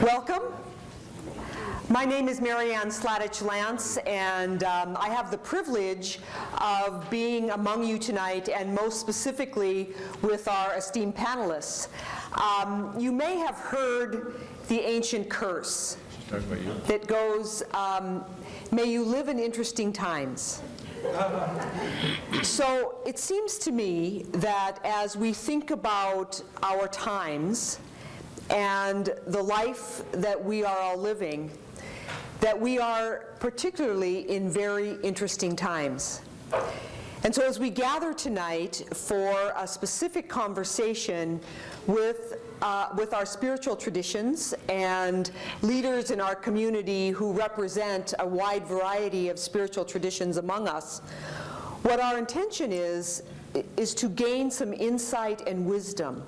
Welcome. My name is Marianne Sladich-Lance, and I have the privilege of being among you tonight, and most specifically with our esteemed panelists. You may have heard the ancient curse that goes, may you live in interesting times. So it seems to me that as we think about our times and the life that we are all living, that we are particularly in very interesting times. And so as we gather tonight for a specific conversation with our spiritual traditions and leaders in our community who represent a wide variety of spiritual traditions among us, what our intention is to gain some insight and wisdom.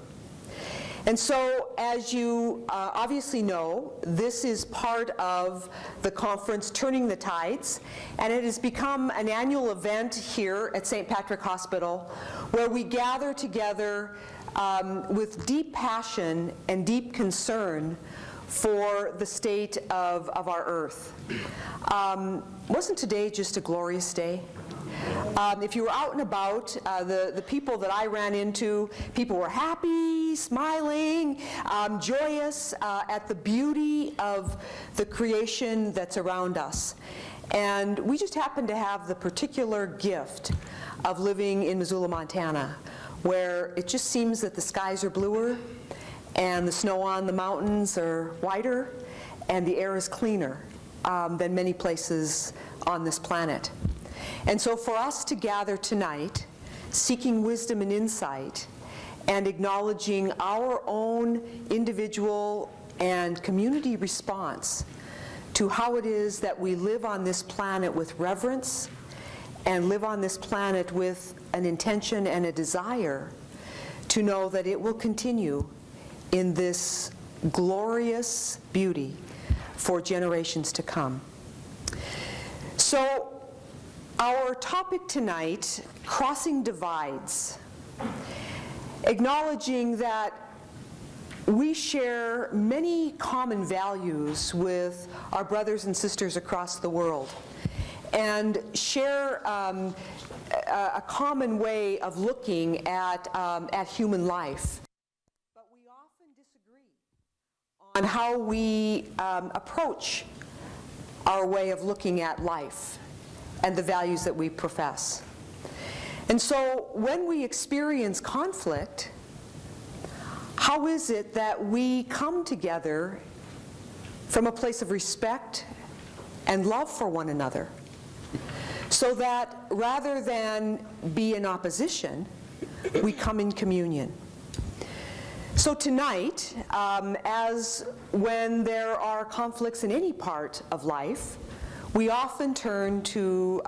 And so, as you obviously know, this is part of the conference Turning the Tides, and it has become an annual event here at St. Patrick Hospital where we gather together with deep passion and deep concern for the state of our earth. Wasn't today just a glorious day? If you were out and about, the people that I ran into, people were happy, smiling, joyous at the beauty of the creation that's around us. And we just happen to have the particular gift of living in Missoula, Montana, where it just seems that the skies are bluer, and the snow on the mountains are whiter, and the air is cleaner than many places on this planet. And so for us to gather tonight, seeking wisdom and insight, and acknowledging our own individual and community response to how it is that we live on this planet with reverence, and live on this planet with an intention and a desire to know that it will continue in this glorious beauty for generations to come. So, our topic tonight, Crossing Divides, acknowledging that we share many common values with our brothers and sisters across the world, and share a common way of looking at human life. But we often disagree on how we approach our way of looking at life and the values that we profess. And so when we experience conflict, how is it that we come together from a place of respect and love for one another, so that rather than be in opposition, we come in communion? So tonight, as when there are conflicts in any part of life, we often turn to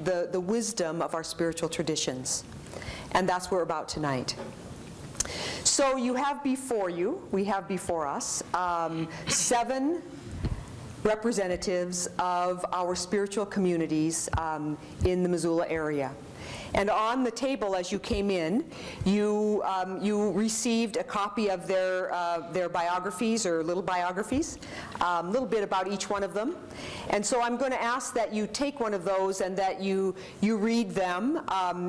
the wisdom of our spiritual traditions. And that's what we're about tonight. So you have before you, we have before us, 7 representatives of our spiritual communities in the Missoula area. And on the table as you came in, you received a copy of their biographies, or little biographies, a little bit about each one of them. And so I'm going to ask that you take one of those and that you read them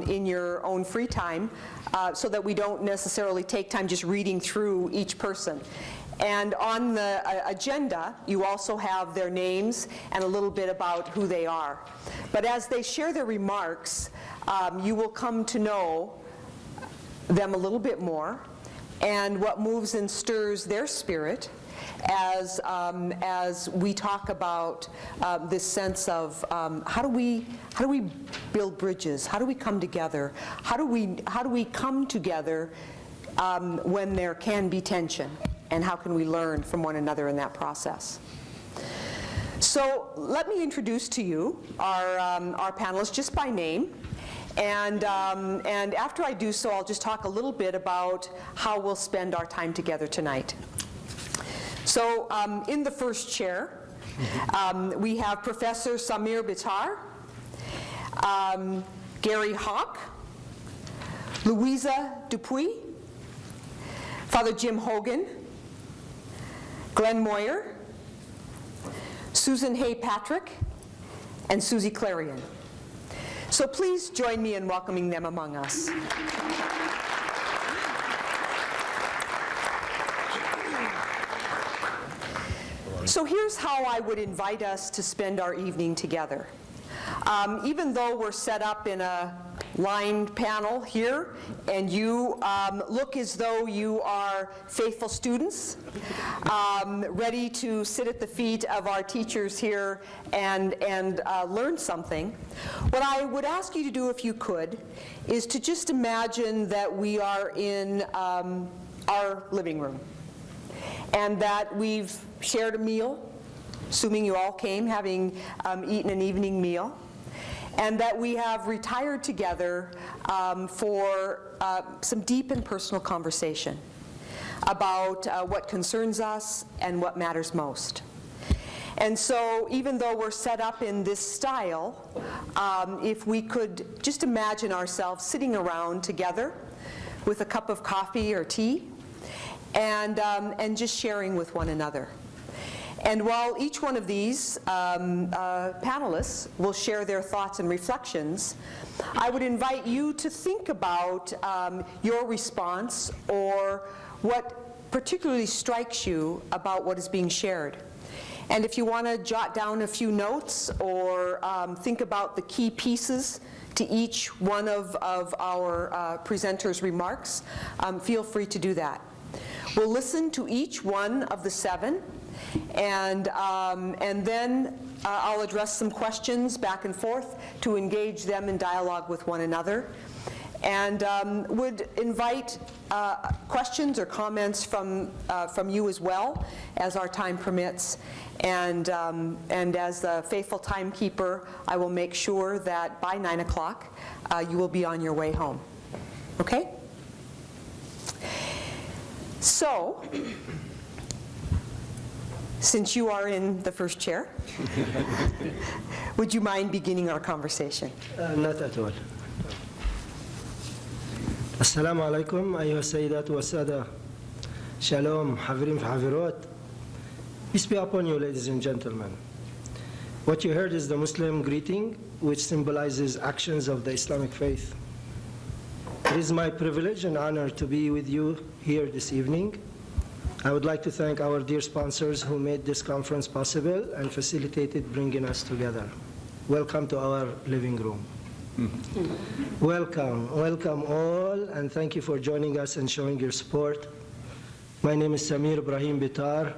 in your own free time, so that we don't necessarily take time just reading through each person. And on the agenda, you also have their names and a little bit about who they are. But as they share their remarks, you will come to know them a little bit more, and what moves and stirs their spirit as we talk about this sense of how do we build bridges? How do we come together? How do we come together when there can be tension? And how can we learn from one another in that process? So let me introduce to you our panelists just by name. And after I do so, I'll just talk a little bit about how we'll spend our time together tonight. So in the first chair, we have Professor Samir Bitar, Gary Hawk, Louisa Dupuy, Father Jim Hogan, Glenn Moyer, Susan Hay Patrick, and Susie Clarion. So please join me in welcoming them among us. So here's how I would invite us to spend our evening together. Even though we're set up in a lined panel here, and you look as though you are faithful students, ready to sit at the feet of our teachers here and learn something, what I would ask you to do, if you could, is to just imagine that we are in our living room, and that we've shared a meal, assuming you all came having eaten an evening meal, and that we have retired together for some deep and personal conversation about what concerns us and what matters most. And so even though we're set up in this style, if we could just imagine ourselves sitting around together with a cup of coffee or tea and just sharing with one another. And while each one of these panelists will share their thoughts and reflections, I would invite you to think about your response or what particularly strikes you about what is being shared. And if you want to jot down a few notes or think about the key pieces to each one of our presenters' remarks, feel free to do that. We'll listen to each one of the 7, and then I'll address some questions back and forth to engage them in dialogue with one another, and would invite questions or comments from you as well as our time permits. And as the faithful timekeeper, I will make sure that by 9 o'clock you will be on your way home. Okay? So, since you are in the first chair, would you mind beginning our conversation? Not at all. Assalamu alaikum, أيها السيدات والسادة. Shalom, حافرين في حافرات. Peace be upon you, ladies and gentlemen. What you heard is the Muslim greeting, which symbolizes actions of the Islamic faith. It is my privilege and honor to be with you here this evening. I would like to thank our dear sponsors who made this conference possible and facilitated bringing us together. Welcome to our living room. Welcome, welcome all, and thank you for joining us and showing your support. My name is Samir Ibrahim Bitar.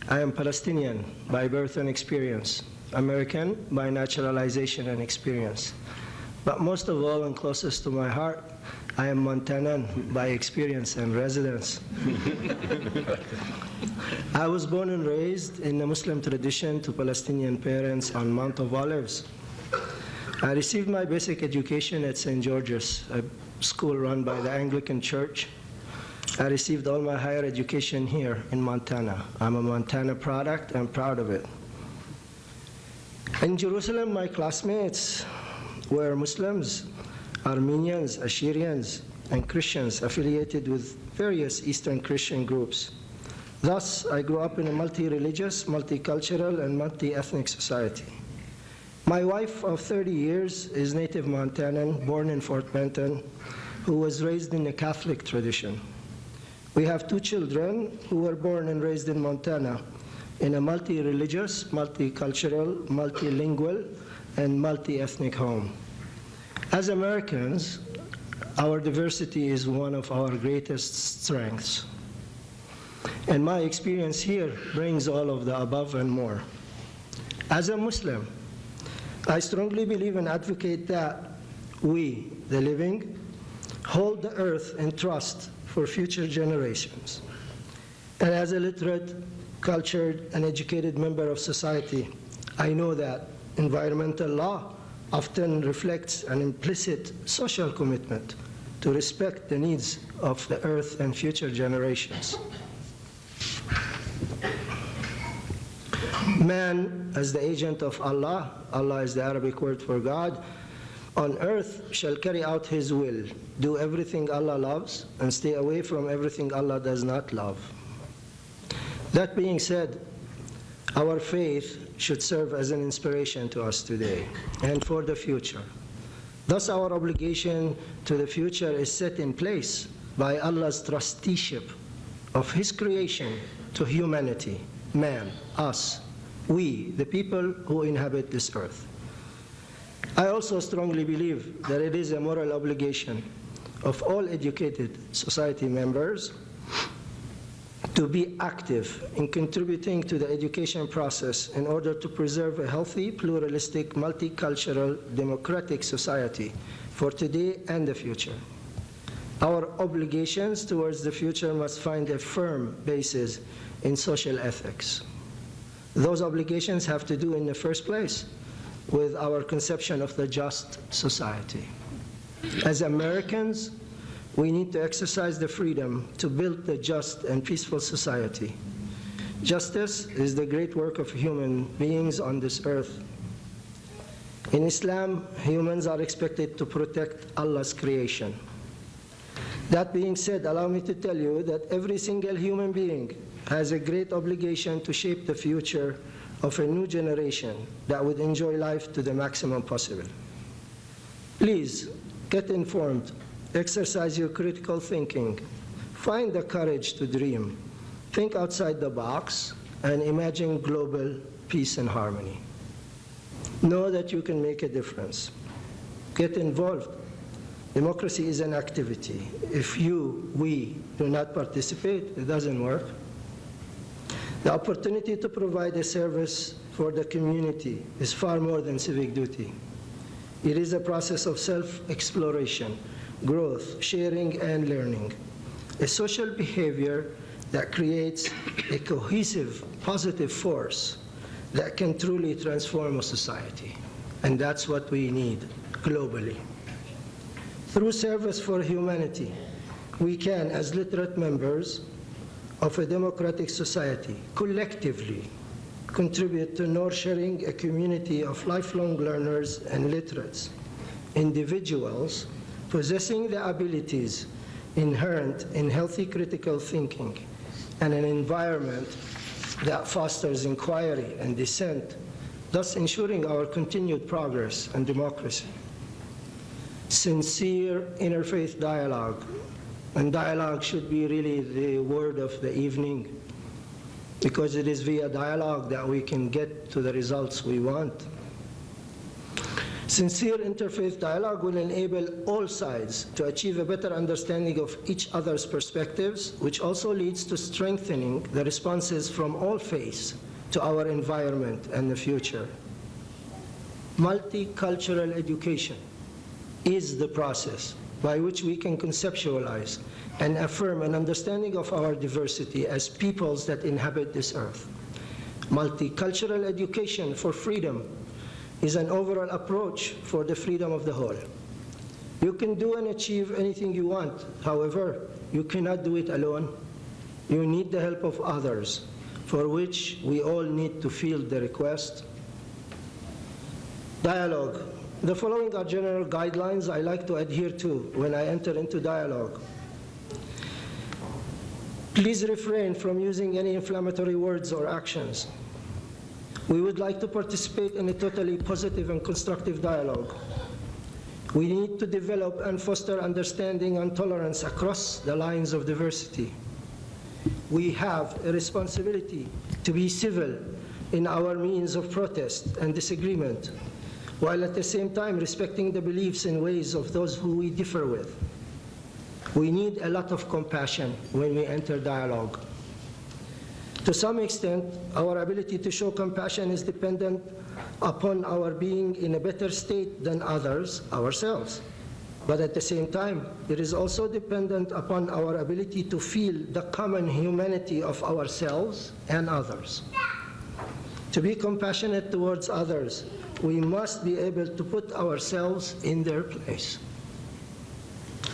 I am Palestinian by birth and experience, American by naturalization and experience. But most of all, and closest to my heart, I am Montanan by experience and residence. I was born and raised in the Muslim tradition to Palestinian parents on Mount of Olives. I received my basic education at St. George's, a school run by the Anglican Church. I received all my higher education here in Montana. I'm a Montana product and proud of it. In Jerusalem, my classmates were Muslims, Armenians, Assyrians, and Christians affiliated with various Eastern Christian groups. Thus, I grew up in a multi-religious, multicultural, and multi-ethnic society. My wife of 30 years is native Montanan, born in Fort Benton, who was raised in a Catholic tradition. We have 2 children who were born and raised in Montana in a multi-religious, multicultural, multilingual, and multi-ethnic home. As Americans, our diversity is one of our greatest strengths. And my experience here brings all of the above and more. As a Muslim, I strongly believe and advocate that we, the living, hold the earth in trust for future generations. And as a literate, cultured, and educated member of society, I know that environmental law often reflects an implicit social commitment to respect the needs of the earth and future generations. Man, as the agent of Allah, Allah is the Arabic word for God, on earth shall carry out his will, do everything Allah loves, and stay away from everything Allah does not love. That being said, our faith should serve as an inspiration to us today and for the future. Thus, our obligation to the future is set in place by Allah's trusteeship of His creation to humanity, man, us, we, the people who inhabit this earth. I also strongly believe that it is a moral obligation of all educated society members to be active in contributing to the education process in order to preserve a healthy, pluralistic, multicultural, democratic society for today and the future. Our obligations towards the future must find a firm basis in social ethics. Those obligations have to do in the first place with our conception of the just society. As Americans, we need to exercise the freedom to build the just and peaceful society. Justice is the great work of human beings on this earth. In Islam, humans are expected to protect Allah's creation. That being said, allow me to tell you that every single human being has a great obligation to shape the future of a new generation that would enjoy life to the maximum possible. Please, get informed, exercise your critical thinking, find the courage to dream, think outside the box, and imagine global peace and harmony. Know that you can make a difference. Get involved. Democracy is an activity. If we do not participate, it doesn't work. The opportunity to provide a service for the community is far more than civic duty. It is a process of self-exploration, growth, sharing, and learning. A social behavior that creates a cohesive, positive force that can truly transform a society. And that's what we need globally. Through service for humanity, we can, as literate members of a democratic society, collectively contribute to nurturing a community of lifelong learners and literates, individuals possessing the abilities inherent in healthy critical thinking and an environment that fosters inquiry and dissent, thus ensuring our continued progress and democracy. Sincere interfaith dialogue, and dialogue should be really the word of the evening, because it is via dialogue that we can get to the results we want. Sincere interfaith dialogue will enable all sides to achieve a better understanding of each other's perspectives, which also leads to strengthening the responses from all faiths to our environment and the future. Multicultural education is the process by which we can conceptualize and affirm an understanding of our diversity as peoples that inhabit this earth. Multicultural education for freedom is an overall approach for the freedom of the whole. You can do and achieve anything you want. However, you cannot do it alone. You need the help of others, for which we all need to field the request. Dialogue. The following are general guidelines I like to adhere to when I enter into dialogue. Please refrain from using any inflammatory words or actions. We would like to participate in a totally positive and constructive dialogue. We need to develop and foster understanding and tolerance across the lines of diversity. We have a responsibility to be civil in our means of protest and disagreement, while at the same time respecting the beliefs and ways of those who we differ with. We need a lot of compassion when we enter dialogue. To some extent, our ability to show compassion is dependent upon our being in a better state than others ourselves. But at the same time, it is also dependent upon our ability to feel the common humanity of ourselves and others. To be compassionate towards others, we must be able to put ourselves in their place.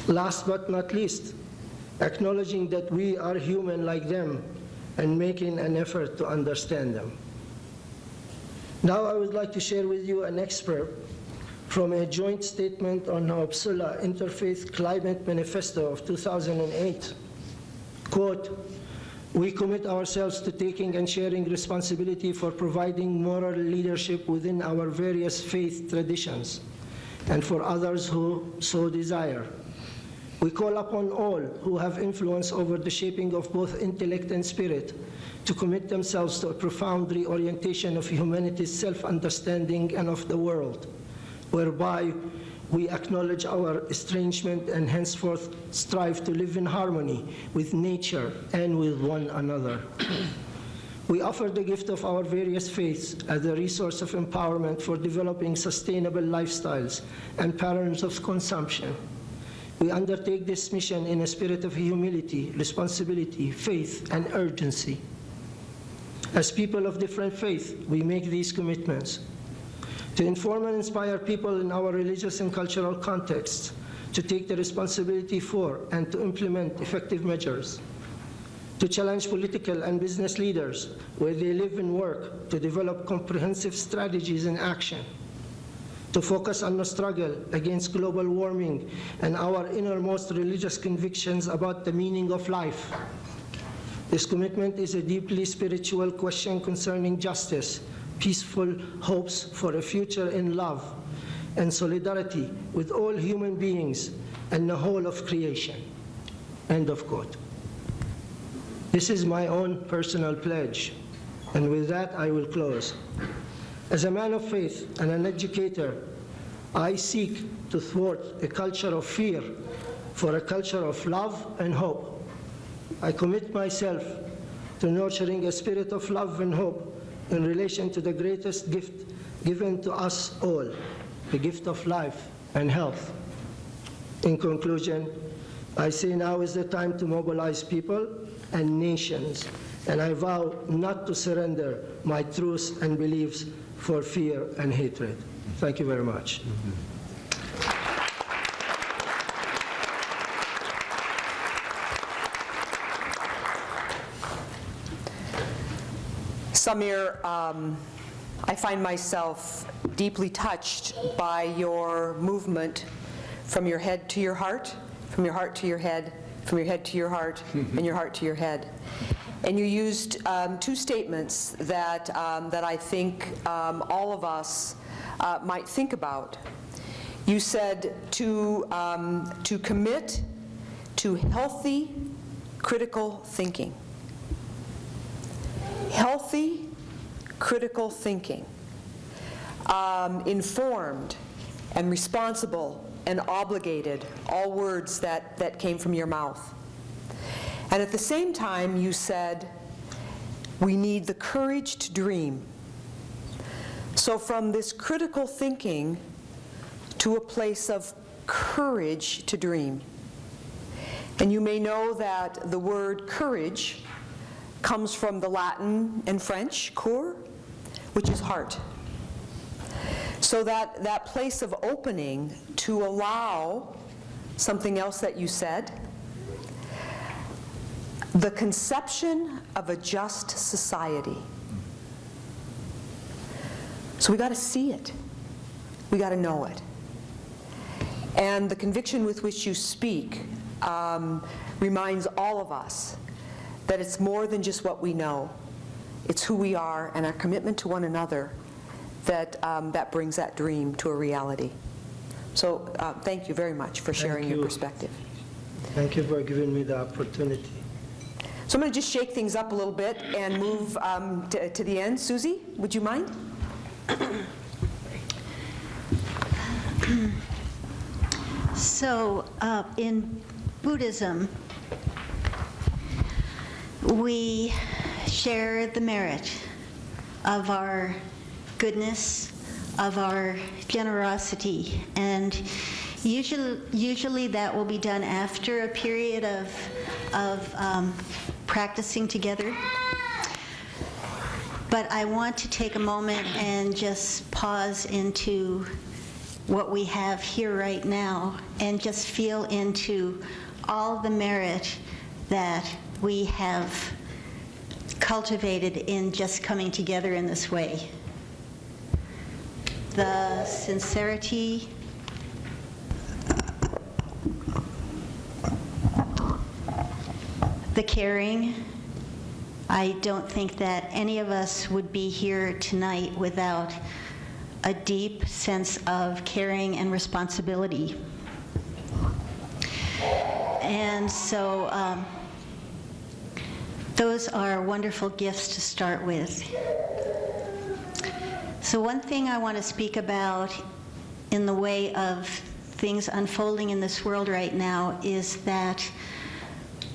Last but not least, acknowledging that we are human like them and making an effort to understand them. Now I would like to share with you an excerpt from a joint statement on Uppsala Interfaith Climate Manifesto of 2008. Quote, "We commit ourselves to taking and sharing responsibility for providing moral leadership within our various faith traditions and for others who so desire. We call upon all who have influence over the shaping of both intellect and spirit to commit themselves to a profound reorientation of humanity's self-understanding and of the world, whereby we acknowledge our estrangement and henceforth strive to live in harmony with nature and with one another. We offer the gift of our various faiths as a resource of empowerment for developing sustainable lifestyles and patterns of consumption. We undertake this mission in a spirit of humility, responsibility, faith, and urgency. As people of different faith, we make these commitments to inform and inspire people in our religious and cultural contexts to take the responsibility for and to implement effective measures, to challenge political and business leaders where they live and work to develop comprehensive strategies and action, to focus on the struggle against global warming and our innermost religious convictions about the meaning of life. This commitment is a deeply spiritual question concerning justice, peaceful hopes for a future in love, and solidarity with all human beings and the whole of creation." End of quote. This is my own personal pledge, and with that I will close. As a man of faith and an educator, I seek to thwart a culture of fear for a culture of love and hope. I commit myself to nurturing a spirit of love and hope in relation to the greatest gift given to us all, the gift of life and health. In conclusion, I say now is the time to mobilize people and nations, and I vow not to surrender my truths and beliefs for fear and hatred. Thank you very much. Samir, I find myself deeply touched by your movement from your head to your heart, from your heart to your head, from your head to your heart, and your heart to your head. And you used two statements that I think all of us might think about. You said to commit to healthy, critical thinking. Healthy, critical thinking. Informed and responsible and obligated, all words that came from your mouth. And at the same time, you said, we need the courage to dream. So from this critical thinking to a place of courage to dream. And you may know that the word courage comes from the Latin and French, cœur, which is heart. So that place of opening to allow something else that you said, the conception of a just society. So we got to see it. We got to know it. And the conviction with which you speak reminds all of us that it's more than just what we know. It's who we are and our commitment to one another that brings that dream to a reality. So thank you very much for sharing your perspective. Thank you for giving me the opportunity. So I'm going to just shake things up a little bit and move to the end. Susie, would you mind? So in Buddhism, we share the merit of our goodness, of our generosity, and usually that will be done after a period of practicing together. But I want to take a moment and just pause into what we have here right now and just feel into all the merit that we have cultivated in just coming together in this way. The sincerity, the caring. I don't think that any of us would be here tonight without a deep sense of caring and responsibility. And so those are wonderful gifts to start with. So one thing I want to speak about in the way of things unfolding in this world right now is that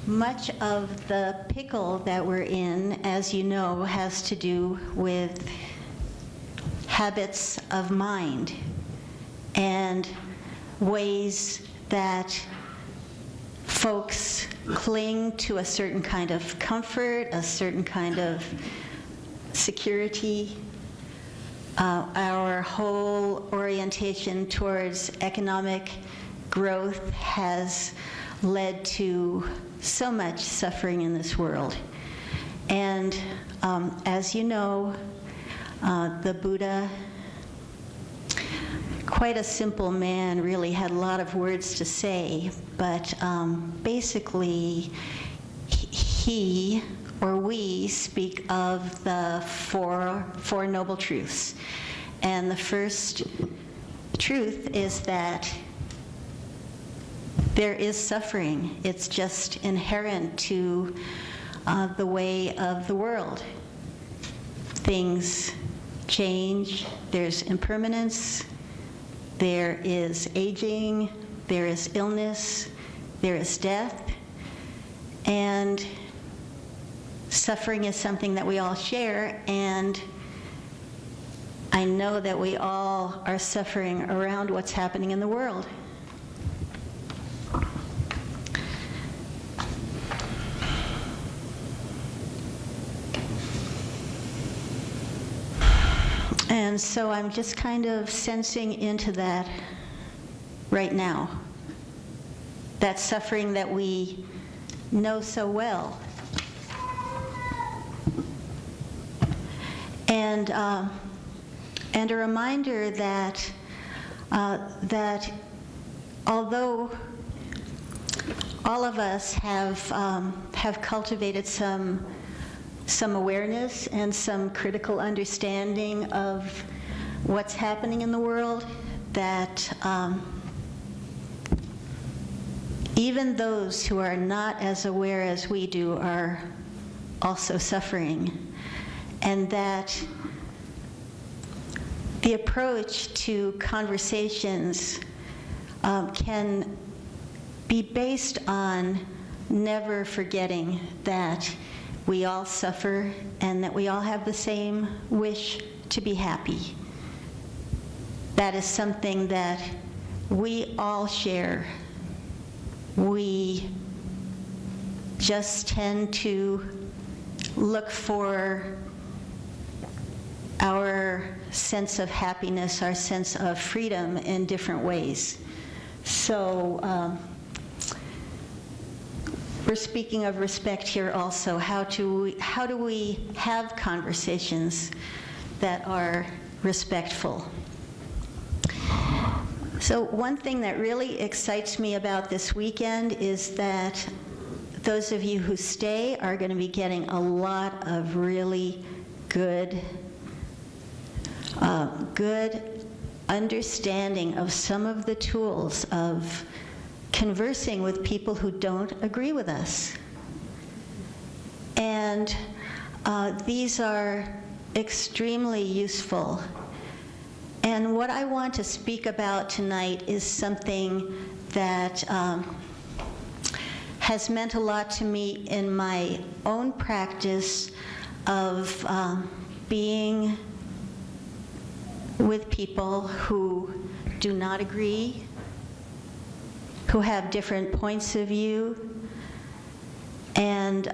much of the pickle that we're in, as you know, has to do with habits of mind and ways that folks cling to a certain kind of comfort, a certain kind of security. Our whole orientation towards economic growth has led to so much suffering in this world. And as you know, the Buddha, quite a simple man, really had a lot of words to say, but basically he or we speak of the four noble truths. And the first truth is that there is suffering. It's just inherent to the way of the world. Things change, there's impermanence, there is aging, there is illness, there is death, and suffering is something that we all share, and I know that we all are suffering around what's happening in the world. And so I'm just kind of sensing into that right now, that suffering that we know so well. And a reminder that that although all of us have cultivated some awareness and some critical understanding of what's happening in the world, that even those who are not as aware as we do are also suffering, and that the approach to conversations can be based on never forgetting that we all suffer and that we all have the same wish to be happy. That is something that we all share. We just tend to look for our sense of happiness, our sense of freedom in different ways. So we're speaking of respect here also. How do we have conversations that are respectful? So one thing that really excites me about this weekend is that those of you who stay are going to be getting a lot of really good understanding of some of the tools of conversing with people who don't agree with us. And these are extremely useful. And what I want to speak about tonight is something that has meant a lot to me in my own practice of being with people who do not agree, who have different points of view, and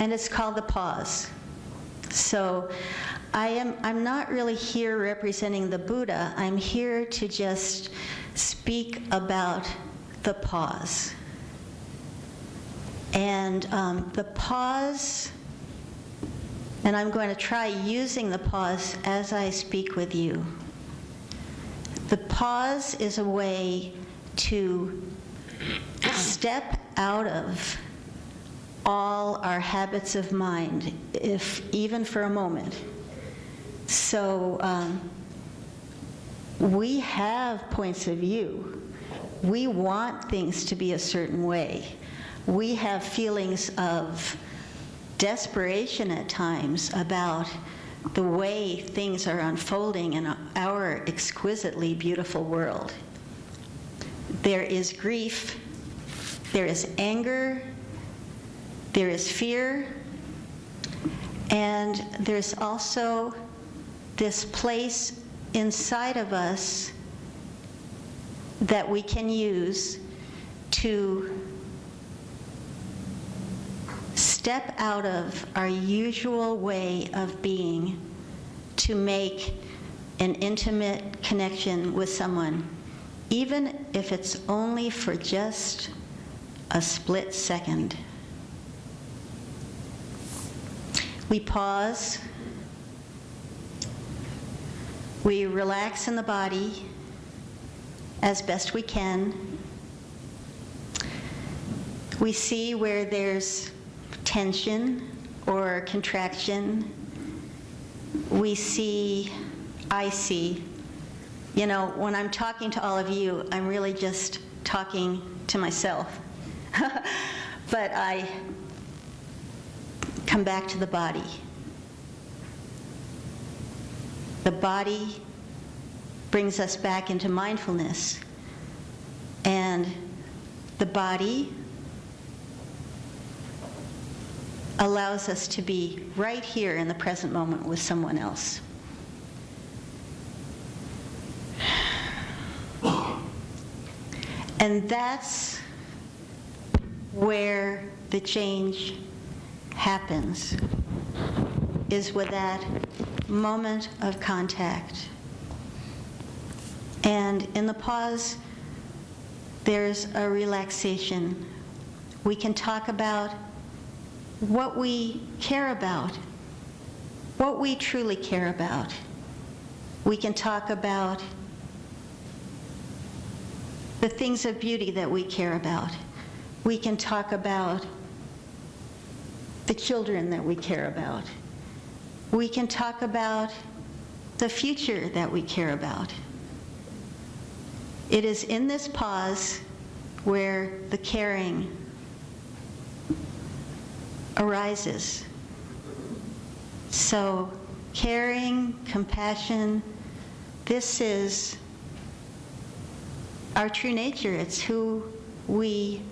it's called the pause. So I'm not really here representing the Buddha. I'm here to just speak about the pause. And the pause, and I'm going to try using the pause as I speak with you. The pause is a way to step out of all our habits of mind, if even for a moment. So we have points of view. We want things to be a certain way. We have feelings of desperation at times about the way things are unfolding in our exquisitely beautiful world. There is grief, there is anger, there is fear, and there's also this place inside of us that we can use to step out of our usual way of being to make an intimate connection with someone, even if it's only for just a split second. We pause, we relax in the body as best we can. We see where there's tension or contraction. I see. You know, when I'm talking to all of you, I'm really just talking to myself. But I come back to the body. The body brings us back into mindfulness. And the body allows us to be right here in the present moment with someone else. And that's where the change happens, is with that moment of contact. And in the pause, there's a relaxation. We can talk about what we care about, what we truly care about. We can talk about the things of beauty that we care about. We can talk about the children that we care about. We can talk about the future that we care about. It is in this pause where the caring arises. So caring, compassion, this is our true nature. It's who we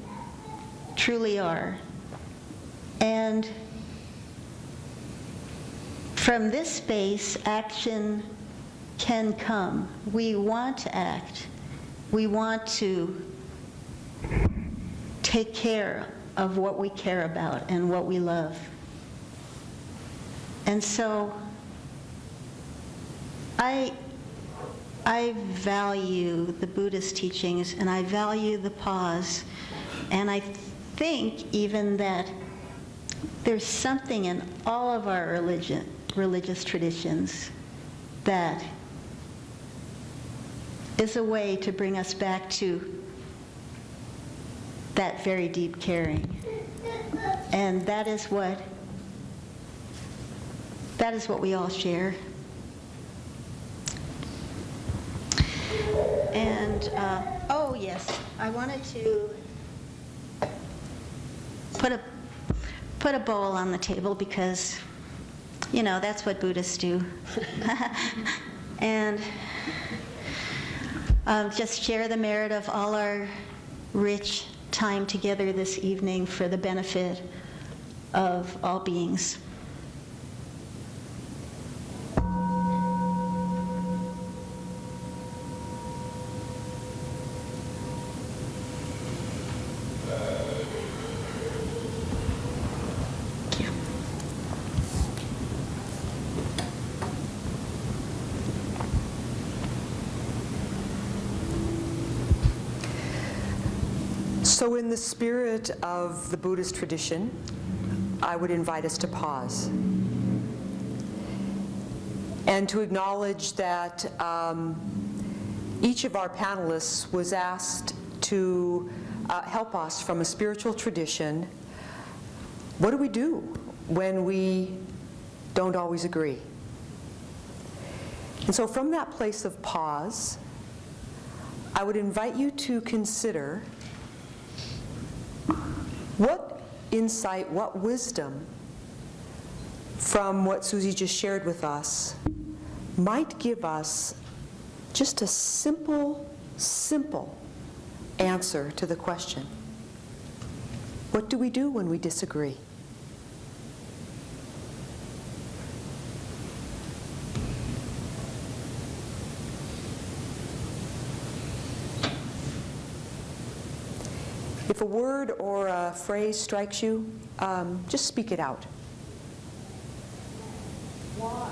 truly are. And from this space, action can come. We want to act. We want to take care of what we care about and what we love. And so I value the Buddhist teachings, and I value the pause, and I think even that there's something in all of our religious traditions that is a way to bring us back to that very deep caring. And that is what we all share. And, oh yes, I wanted to put a bowl on the table because, you know, that's what Buddhists do. And just share the merit of all our rich time together this evening for the benefit of all beings. So in the spirit of the Buddhist tradition, I would invite us to pause and to acknowledge that each of our panelists was asked to help us from a spiritual tradition. What do we do when we don't always agree? And so from that place of pause, I would invite you to consider what insight, what wisdom from what Susie just shared with us might give us just a simple answer to the question, what do we do when we disagree? If a word or a phrase strikes you, just speak it out. Why?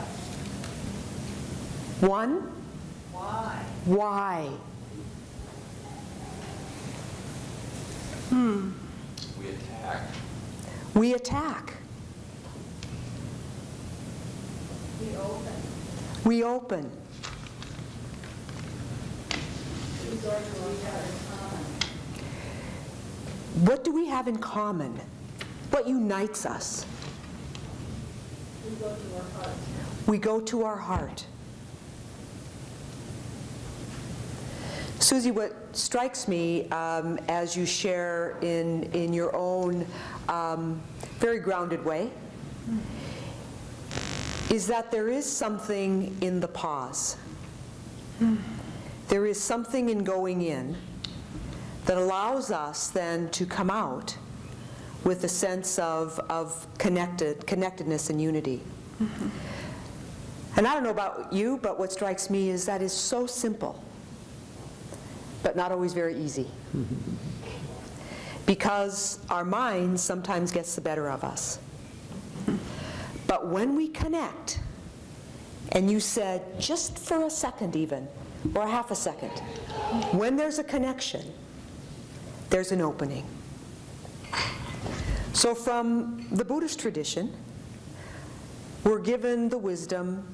One? Why? Why? We attack. We attack. We open. We open. Resort to what we have in common. What do we have in common? What unites us? We go to our heart. We go to our heart. Susie, what strikes me as you share in your own very grounded way is that there is something in the pause. There is something in going in that allows us then to come out with a sense of connectedness and unity. And I don't know about you, but what strikes me is that is so simple, but not always very easy. Because our mind sometimes gets the better of us. But when we connect, and you said just for a second even, or a half a second, when there's a connection, there's an opening. So from the Buddhist tradition, we're given the wisdom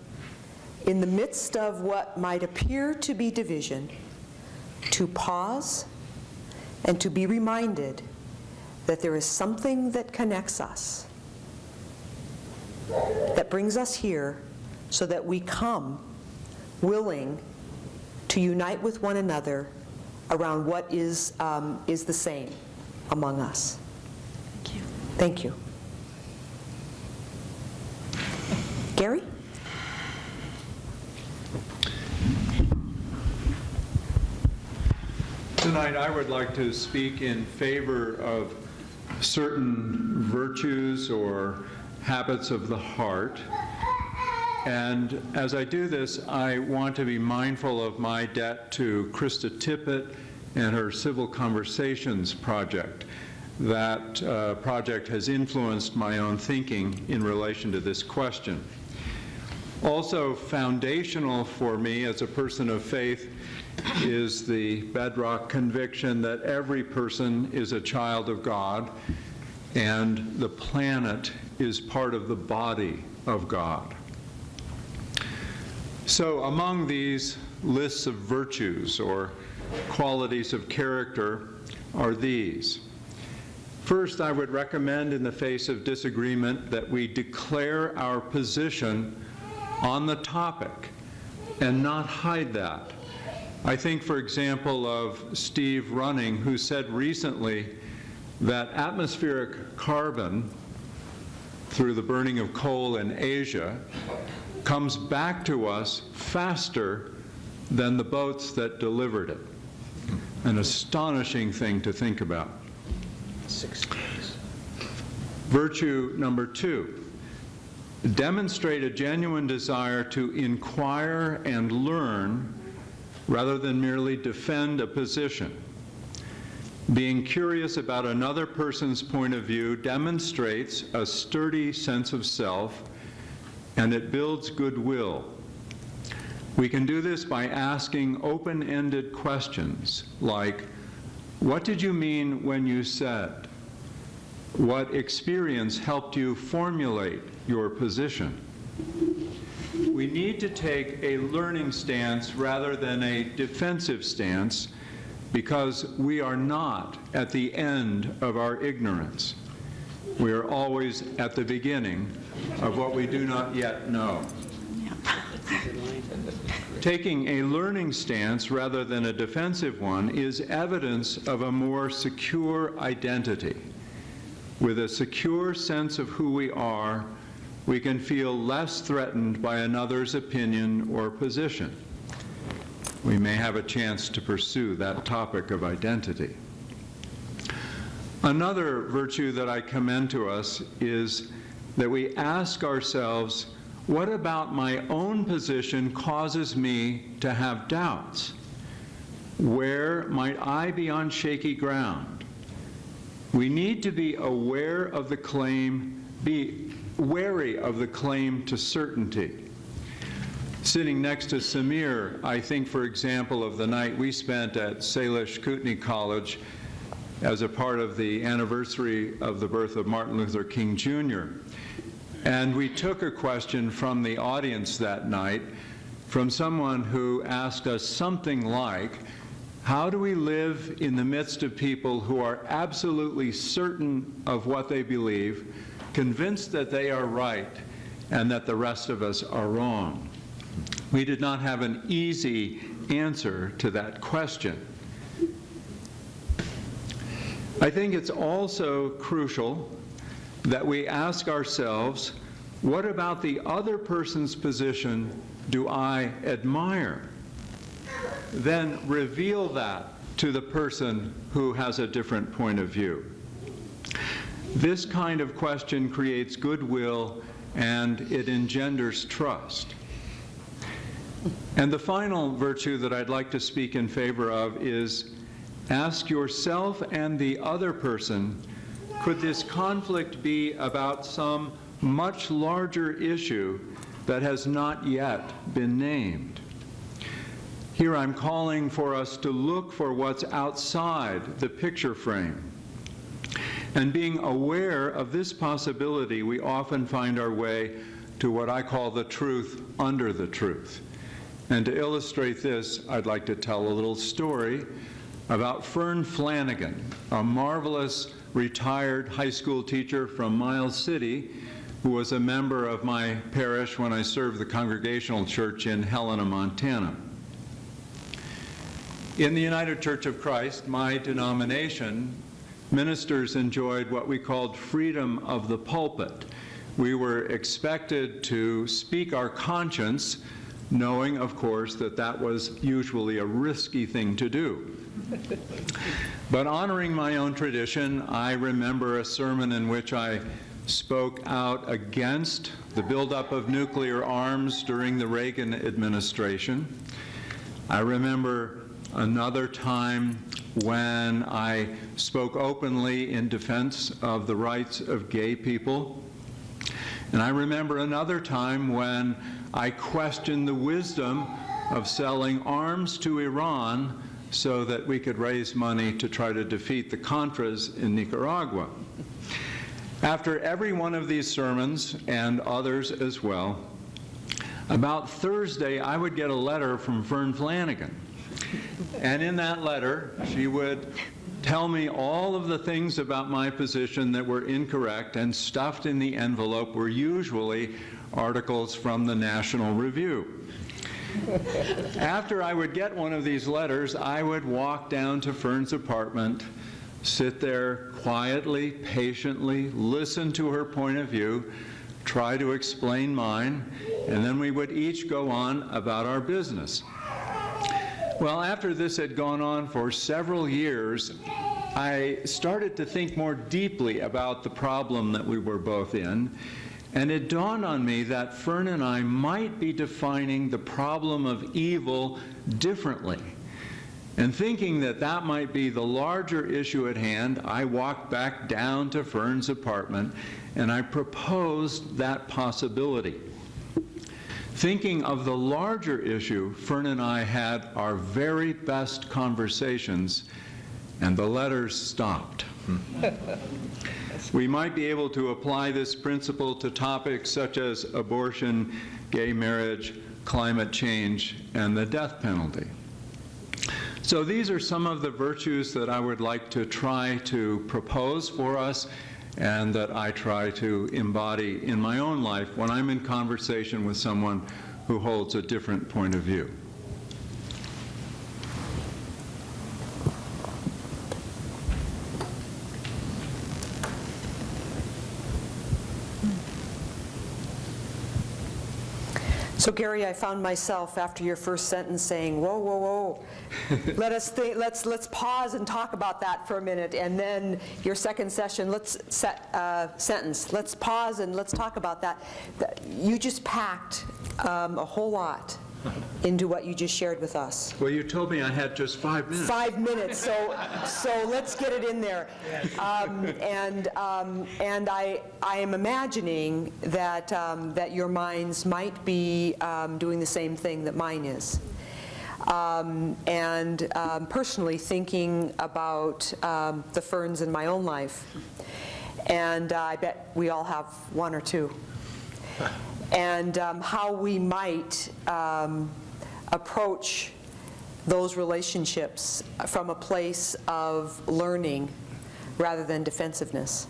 in the midst of what might appear to be division, to pause and to be reminded that there is something that connects us, that brings us here so that we come willing to unite with one another around what is the same among us. Thank you. Thank you. Gary? Tonight I would like to speak in favor of certain virtues or habits of the heart. And as I do this, I want to be mindful of my debt to Krista Tippett and her Civil Conversations project. That project has influenced my own thinking in relation to this question. Also foundational for me as a person of faith is the bedrock conviction that every person is a child of God and the planet is part of the body of God. So among these lists of virtues or qualities of character are these. First, I would recommend in the face of disagreement that we declare our position on the topic and not hide that. I think, for example, of Steve Running, who said recently that atmospheric carbon, through the burning of coal in Asia, comes back to us faster than the boats that delivered it. An astonishing thing to think about. 6 days. Virtue number 2, demonstrate a genuine desire to inquire and learn rather than merely defend a position. Being curious about another person's point of view demonstrates a sturdy sense of self, and it builds goodwill. We can do this by asking open-ended questions like, What did you mean when you said? What experience helped you formulate your position? We need to take a learning stance rather than a defensive stance, because we are not at the end of our ignorance. We are always at the beginning of what we do not yet know. Taking a learning stance rather than a defensive one is evidence of a more secure identity. With a secure sense of who we are, we can feel less threatened by another's opinion or position. We may have a chance to pursue that topic of identity. Another virtue that I commend to us is that we ask ourselves, what about my own position causes me to have doubts? Where might I be on shaky ground? We need to be aware of the claim, be wary of the claim to certainty. Sitting next to Samir, I think, for example, of the night we spent at Salish Kootenai College as a part of the anniversary of the birth of Martin Luther King Jr. And we took a question from the audience that night from someone who asked us something like, how do we live in the midst of people who are absolutely certain of what they believe, convinced that they are right, and that the rest of us are wrong? We did not have an easy answer to that question. I think it's also crucial that we ask ourselves, what about the other person's position do I admire? Then reveal that to the person who has a different point of view. This kind of question creates goodwill and it engenders trust. And the final virtue that I'd like to speak in favor of is ask yourself and the other person, could this conflict be about some much larger issue that has not yet been named? Here I'm calling for us to look for what's outside the picture frame. And being aware of this possibility, we often find our way to what I call the truth under the truth. And to illustrate this, I'd like to tell a little story about Fern Flanagan, a marvelous retired high school teacher from Miles City, who was a member of my parish when I served the Congregational Church in Helena, Montana. In the United Church of Christ, my denomination, ministers enjoyed what we called freedom of the pulpit. We were expected to speak our conscience, knowing, of course, that that was usually a risky thing to do. But honoring my own tradition, I remember a sermon in which I spoke out against the buildup of nuclear arms during the Reagan administration. I remember another time when I spoke openly in defense of the rights of gay people. And I remember another time when I questioned the wisdom of selling arms to Iran so that we could raise money to try to defeat the Contras in Nicaragua. After every one of these sermons, and others as well, about Thursday I would get a letter from Fern Flanagan. And in that letter, she would tell me all of the things about my position that were incorrect, and stuffed in the envelope were usually articles from the National Review. After I would get one of these letters, I would walk down to Fern's apartment, sit there quietly, patiently, listen to her point of view, try to explain mine, and then we would each go on about our business. Well, after this had gone on for several years, I started to think more deeply about the problem that we were both in, and it dawned on me that Fern and I might be defining the problem of evil differently. And thinking that that might be the larger issue at hand, I walked back down to Fern's apartment and I proposed that possibility. Thinking of the larger issue, Fern and I had our very best conversations, and the letters stopped. We might be able to apply this principle to topics such as abortion, gay marriage, climate change, and the death penalty. So these are some of the virtues that I would like to try to propose for us and that I try to embody in my own life when I'm in conversation with someone who holds a different point of view. So Gary, I found myself after your first sentence saying, whoa, whoa, whoa. Let's pause and talk about that for a minute. And then your second sentence, let's pause and let's talk about that. You just packed a whole lot into what you just shared with us. Well, you told me I had just 5 minutes. 5 minutes, so let's get it in there. And I am imagining that that your minds might be doing the same thing that mine is. Personally thinking about the ferns in my own life, and I bet we all have one or two. And how we might approach those relationships from a place of learning rather than defensiveness,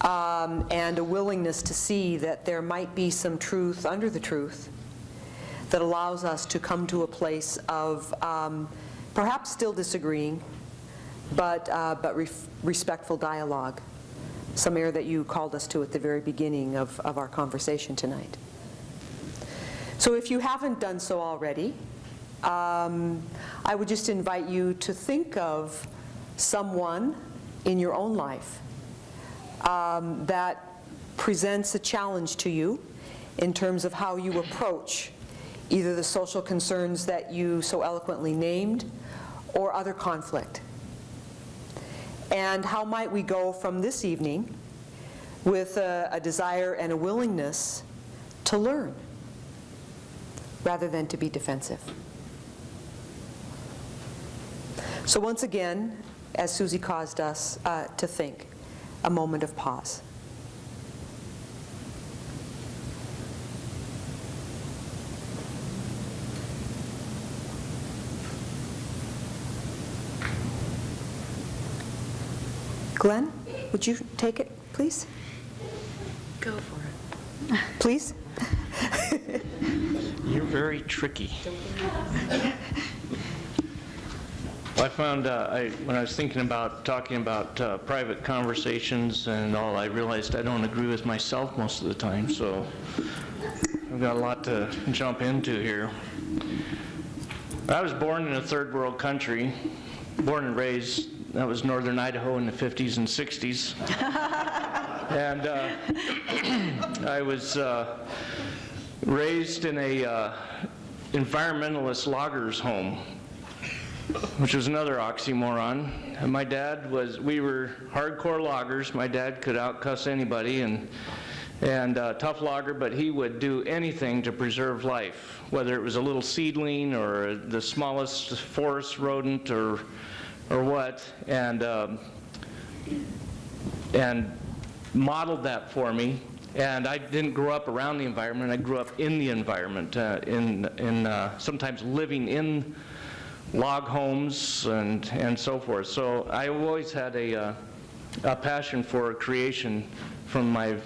and a willingness to see that there might be some truth under the truth that allows us to come to a place of perhaps still disagreeing, but respectful dialogue. Some air that you called us to at the very beginning of our conversation tonight. So if you haven't done so already, I would just invite you to think of someone in your own life that presents a challenge to you in terms of how you approach either the social concerns that you so eloquently named or other conflict. And how might we go from this evening with a desire and a willingness to learn rather than to be defensive? So once again, as Susie caused us to think, a moment of pause. Glenn, would you take it, please? Go for it. Please? You're very tricky. Well, I found when I was thinking about talking about private conversations and all, I realized I don't agree with myself most of the time, so I've got a lot to jump into here. I was born in a third world country, born and raised. That was northern Idaho in the 50s and 60s. And I was raised in a environmentalist loggers home, which was another oxymoron. And my dad we were hardcore loggers. My dad could outcuss anybody and tough logger, but he would do anything to preserve life, whether it was a little seedling or the smallest forest rodent or what, and modeled that for me. And I didn't grow up around the environment. I grew up in the environment, sometimes living in log homes and so forth. So I always had a passion for creation from my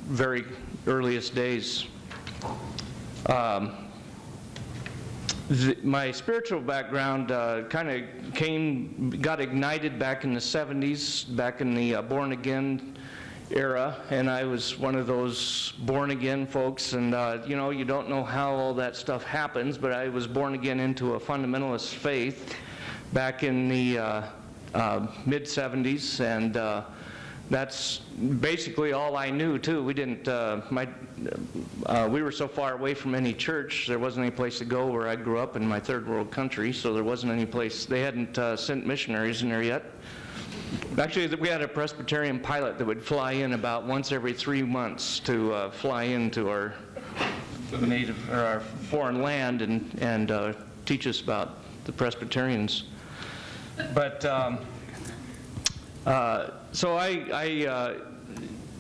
very earliest days. My spiritual background kind of got ignited back in the 70s, back in the born-again era, and I was one of those born-again folks, and you don't know how all that stuff happens, but I was born again into a fundamentalist faith back in the mid-70s, and that's basically all I knew, too. We didn't, we were so far away from any church, there wasn't any place to go where I grew up in my third world country, so there wasn't any place. They hadn't sent missionaries in there yet. Actually, we had a Presbyterian pilot that would fly in about once every 3 months to fly into our native or our foreign land and teach us about the Presbyterians. But so I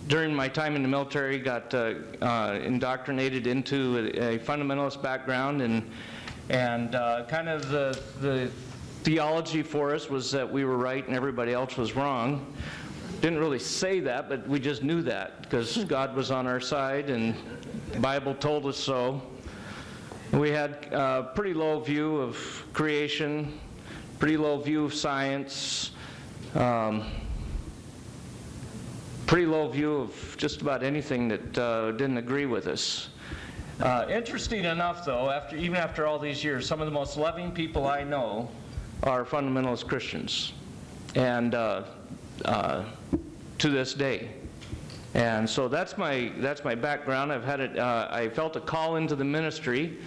during my time in the military, got indoctrinated into a fundamentalist background, and kind of the theology for us was that we were right and everybody else was wrong. Didn't really say that, but we just knew that because God was on our side and the Bible told us so. We had a pretty low view of creation, pretty low view of science, pretty low view of just about anything that didn't agree with us. Interesting enough, though, even after all these years, some of the most loving people I know are fundamentalist Christians, and to this day. And so that's my background. I felt a call into the ministry,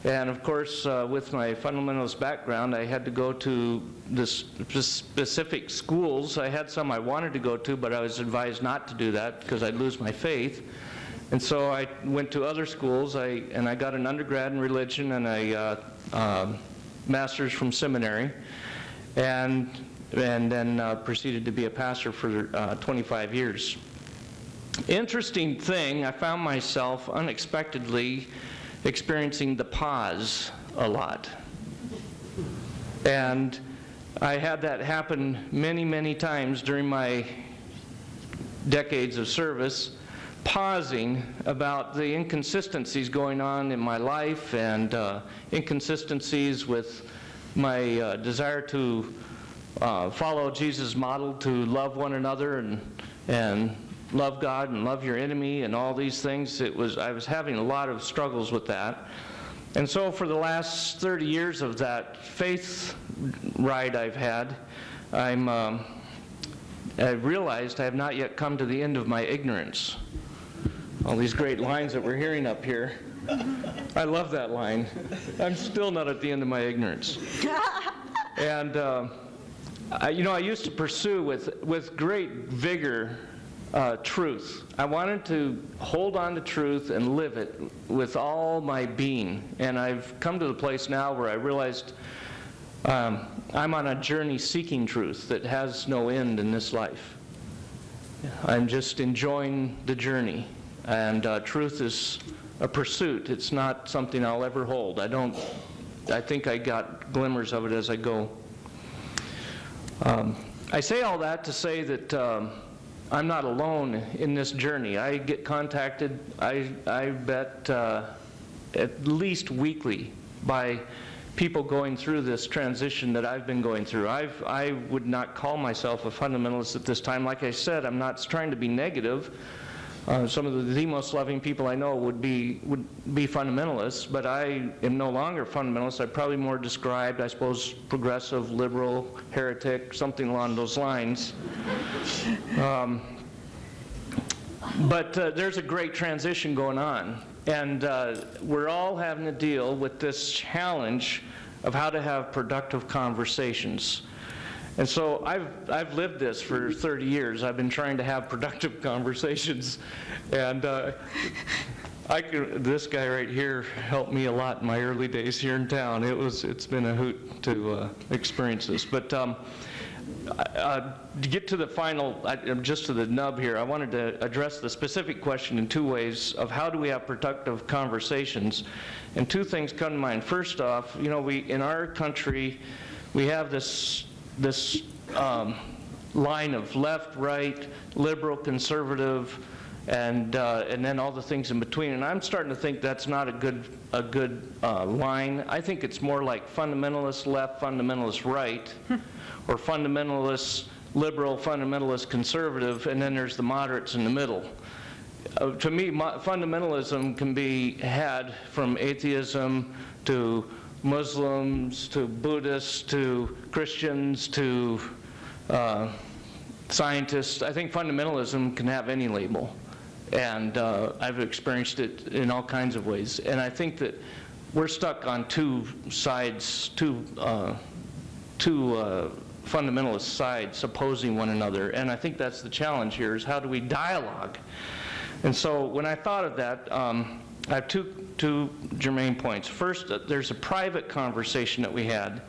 and of course, with my fundamentalist background, I had to go to the specific schools. I had some I wanted to go to, but I was advised not to do that because I'd lose my faith. And so I went to other schools, and I got an undergrad in religion and a master's from seminary, and then proceeded to be a pastor for 25 years. Interesting thing, I found myself unexpectedly experiencing the pause a lot. And I had that happen many, many times during my decades of service, pausing about the inconsistencies going on in my life and inconsistencies with my desire to follow Jesus' model to love one another and love God and love your enemy and all these things. I was having a lot of struggles with that. And so for the last 30 years of that faith ride I've had, I realized I have not yet come to the end of my ignorance. All these great lines that we're hearing up here. I love that line. I'm still not at the end of my ignorance. And I used to pursue with great vigor truth. I wanted to hold on to truth and live it with all my being. And I've come to the place now where I realized I'm on a journey seeking truth that has no end in this life. I'm just enjoying the journey. And truth is a pursuit. It's not something I'll ever hold. I think I got glimmers of it as I go. I say all that to say that I'm not alone in this journey. I get contacted, I bet, at least weekly by people going through this transition that I've been going through. I would not call myself a fundamentalist at this time. Like I said, I'm not trying to be negative. Some of the most loving people I know would be fundamentalists, but I am no longer fundamentalist. I'm probably more described, I suppose, progressive, liberal, heretic, something along those lines. But there's a great transition going on, and we're all having to deal with this challenge of how to have productive conversations. And so I've lived this for 30 years. I've been trying to have productive conversations, and this guy right here helped me a lot in my early days here in town. It's been a hoot to experience this. But to get to the final, just to the nub here, I wanted to address the specific question in two ways of how do we have productive conversations, and two things come to mind. First off, in our country, we have this line of left, right, liberal, conservative, and then all the things in between. And I'm starting to think that's not a good line. I think it's more like fundamentalist left, fundamentalist right, or fundamentalist liberal, fundamentalist conservative, and then there's the moderates in the middle. To me, fundamentalism can be had from atheism to Muslims to Buddhists to Christians to scientists. I think fundamentalism can have any label, and I've experienced it in all kinds of ways. And I think that we're stuck on two sides, two fundamentalist sides opposing one another. And I think that's the challenge here: is how do we dialogue? And so when I thought of that, I have two germane points. First, there's a private conversation that we had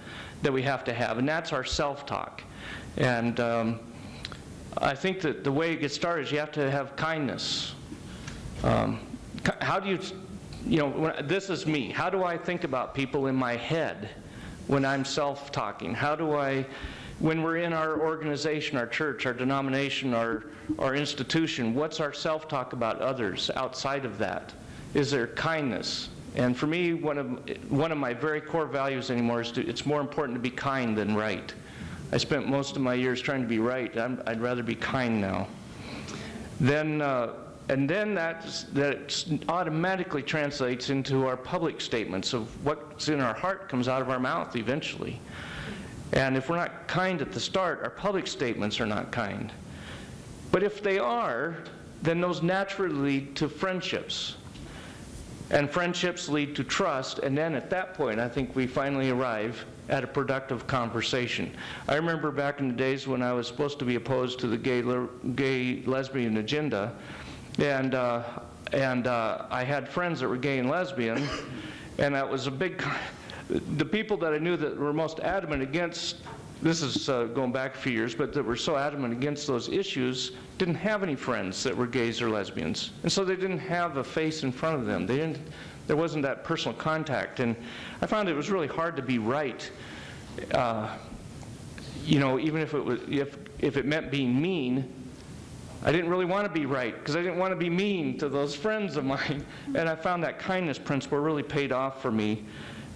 that we have to have, and that's our self-talk. And I think that the way it gets started is you have to have kindness. How do you, this is me. How do I think about people in my head when I'm self-talking? How do I, when we're in our organization, our church, our denomination, our institution, what's our self-talk about others outside of that? Is there kindness? And for me, one of my very core values anymore is it's more important to be kind than right. I spent most of my years trying to be right. I'd rather be kind now. And then that automatically translates into our public statements of what's in our heart comes out of our mouth eventually. And if we're not kind at the start, our public statements are not kind. But if they are, then those naturally lead to friendships. And friendships lead to trust, and then at that point, I think we finally arrive at a productive conversation. I remember back in the days when I was supposed to be opposed to the gay lesbian agenda, and I had friends that were gay and lesbian, and that was a big. The people that I knew that were most adamant against, this is going back a few years, but that were so adamant against those issues didn't have any friends that were gays or lesbians. And so they didn't have a face in front of them. There wasn't that personal contact. And I found it was really hard to be right, even if it meant being mean. I didn't really want to be right because I didn't want to be mean to those friends of mine. And I found that kindness principle really paid off for me.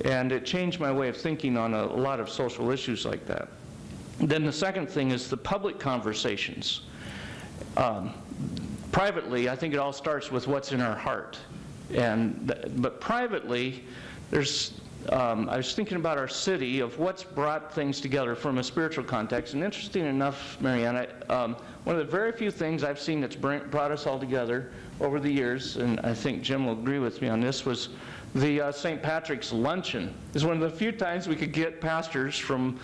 And it changed my way of thinking on a lot of social issues like that. Then the second thing is the public conversations. Privately, I think it all starts with what's in our heart. But privately, I was thinking about our city, of what's brought things together from a spiritual context. And interesting enough, Marianne, one of the very few things I've seen that's brought us all together over the years, and I think Jim will agree with me on this, was the St. Patrick's Luncheon. It's one of the few times we could get pastors from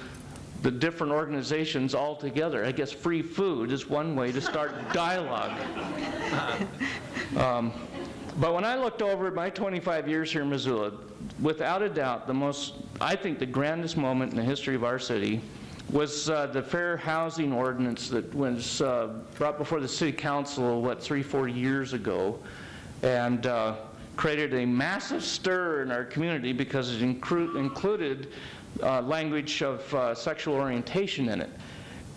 the different organizations all together. I guess free food is one way to start dialogue. But when I looked over my 25 years here in Missoula, without a doubt, I think the grandest moment in the history of our city was the Fair Housing Ordinance that was brought before the City Council, 3-4 years ago, and created a massive stir in our community because it included language of sexual orientation in it.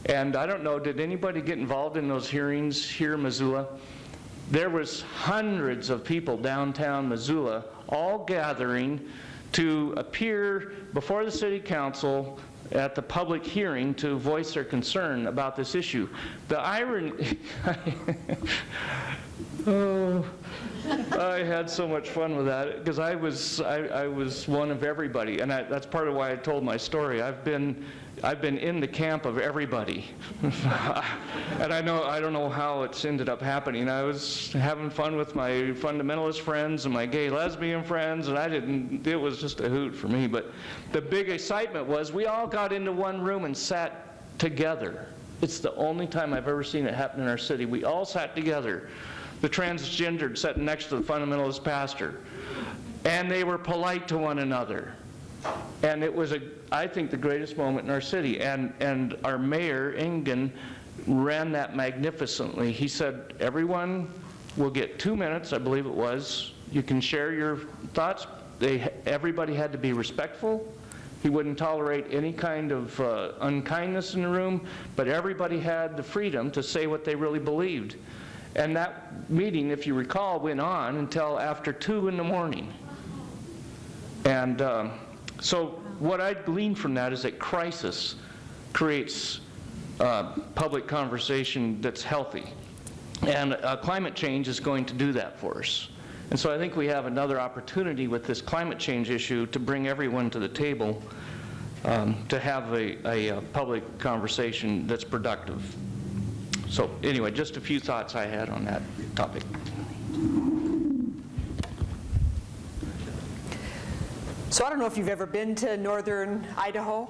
And I don't know, did anybody get involved in those hearings here in Missoula? There was hundreds of people downtown Missoula all gathering to appear before the City Council at the public hearing to voice their concern about this issue. The irony, I had so much fun with that because I was one of everybody, and that's part of why I told my story. I've been in the camp of everybody, and I don't know how it's ended up happening. I was having fun with my fundamentalist friends and my gay lesbian friends, and it was just a hoot for me. But the big excitement was we all got into one room and sat together. It's the only time I've ever seen it happen in our city. We all sat together. The transgendered sat next to the fundamentalist pastor, and they were polite to one another. And it was, I think, the greatest moment in our city. And our mayor, Engen, ran that magnificently. He said, everyone will get 2 minutes, I believe it was. You can share your thoughts. Everybody had to be respectful. He wouldn't tolerate any kind of unkindness in the room, but everybody had the freedom to say what they really believed. And that meeting, if you recall, went on until after 2 in the morning. And so what I gleaned from that is that crisis creates public conversation that's healthy. And climate change is going to do that for us. And so I think we have another opportunity with this climate change issue to bring everyone to the table to have a public conversation that's productive. So anyway, just a few thoughts I had on that topic. So I don't know if you've ever been to northern Idaho.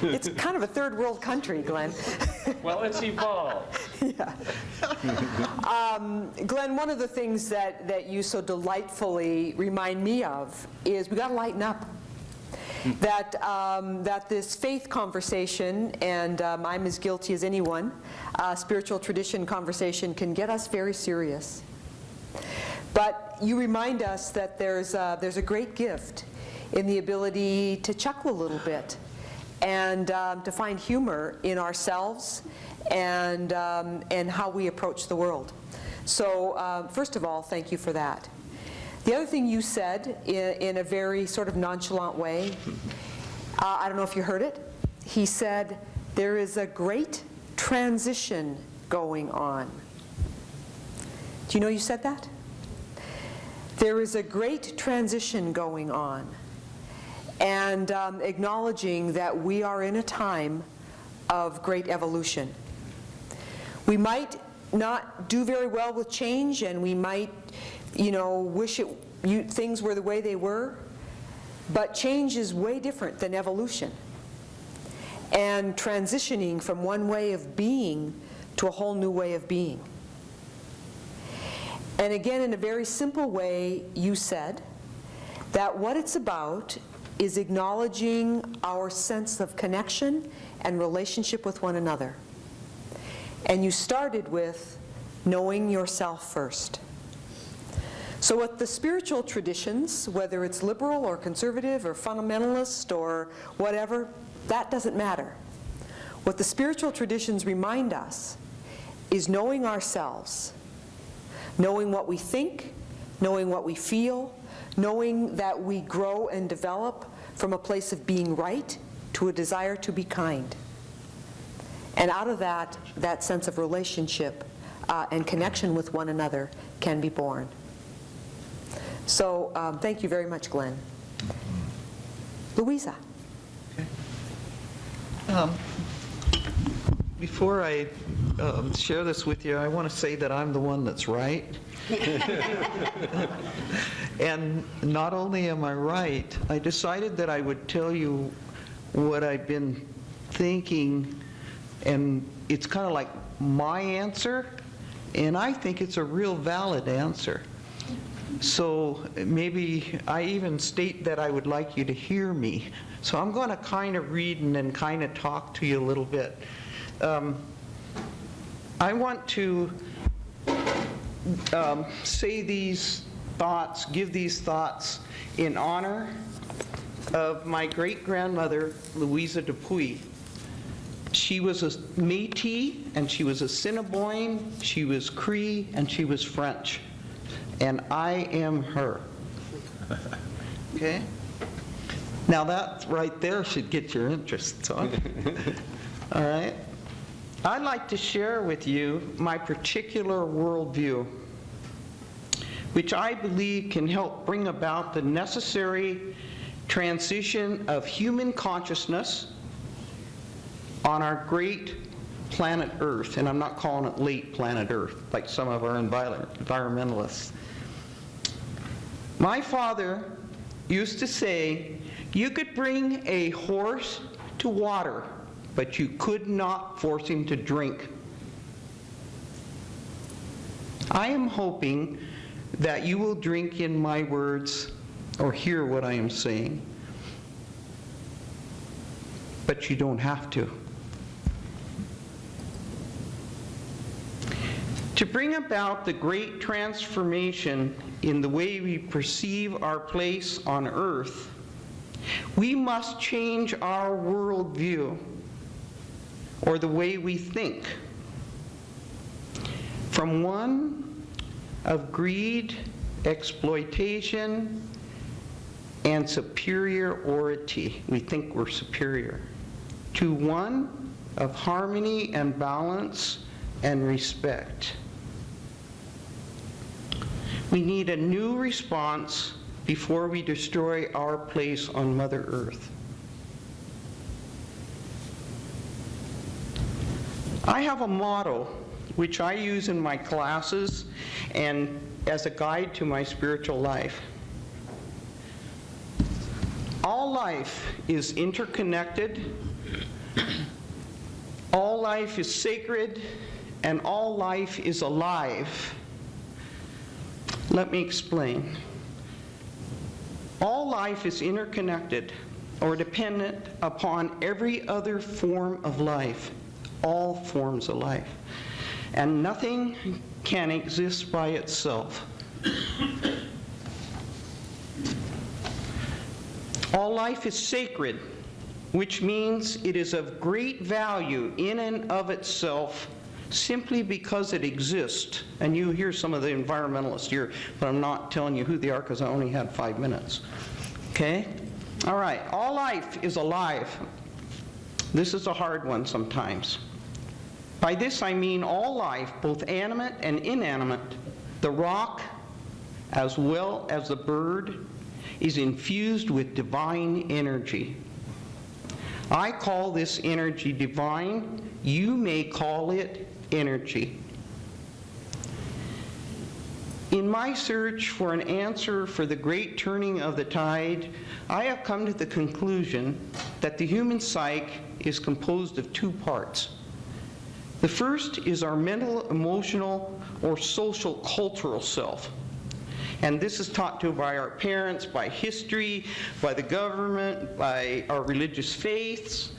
It's kind of a third world country, Glenn. Well, it's evolved. Yeah. Glenn, one of the things that you so delightfully remind me of is we got to lighten up. that this faith conversation, and I'm as guilty as anyone, spiritual tradition conversation can get us very serious. But you remind us that there's a great gift in the ability to chuckle a little bit and to find humor in ourselves and how we approach the world. So first of all, thank you for that. The other thing you said in a very sort of nonchalant way, I don't know if you heard it, he said, there is a great transition going on. Do you know you said that? There is a great transition going on, and acknowledging that we are in a time of great evolution. We might not do very well with change, and we might, wish things were the way they were, but change is way different than evolution. And transitioning from one way of being to a whole new way of being. And again, in a very simple way, you said that what it's about is acknowledging our sense of connection and relationship with one another. And you started with knowing yourself first. So what the spiritual traditions, whether it's liberal or conservative or fundamentalist or whatever, that doesn't matter. What the spiritual traditions remind us is knowing ourselves. Knowing what we think, knowing what we feel, knowing that we grow and develop from a place of being right to a desire to be kind. And out of that sense of relationship and connection with one another can be born. So thank you very much, Glenn. Louisa. Before I share this with you, I want to say that I'm the one that's right. And not only am I right, I decided that I would tell you what I've been thinking, and it's kind of like my answer, and I think it's a real valid answer. So maybe I even state that I would like you to hear me. So I'm going to kind of read and then kind of talk to you a little bit. I want to say these thoughts, give these thoughts in honor of my great-grandmother, Louisa Dupuy. She was a Métis, and she was Assiniboine, she was Cree, and she was French. And I am her. Okay? Now that right there should get your interest, so. All right? I'd like to share with you my particular worldview, which I believe can help bring about the necessary transition of human consciousness on our great planet Earth. And I'm not calling it late planet Earth, like some of our environmentalists. My father used to say, you could bring a horse to water, but you could not force him to drink. I am hoping that you will drink in my words or hear what I am saying, but you don't have to. To bring about the great transformation in the way we perceive our place on earth, we must change our worldview, or the way we think, from one of greed, exploitation, and superiority. We think we're superior. To one of harmony and balance and respect. We need a new response before we destroy our place on Mother Earth. I have a motto which I use in my classes and as a guide to my spiritual life. All life is interconnected, all life is sacred, and all life is alive. Let me explain. All life is interconnected. or dependent upon every other form of life, all forms of life. And nothing can exist by itself. All life is sacred, which means it is of great value in and of itself simply because it exists. And you hear some of the environmentalists here, but I'm not telling you who they are because I only had 5 minutes. Okay? All right. All life is alive. This is a hard one sometimes. By this I mean all life, both animate and inanimate. The rock, as well as the bird, is infused with divine energy. I call this energy divine. You may call it energy. In my search for an answer for the great turning of the tide, I have come to the conclusion that the human psyche is composed of two parts. The first is our mental, emotional, or social cultural self. And this is taught to by our parents, by history, by the government, by our religious faiths,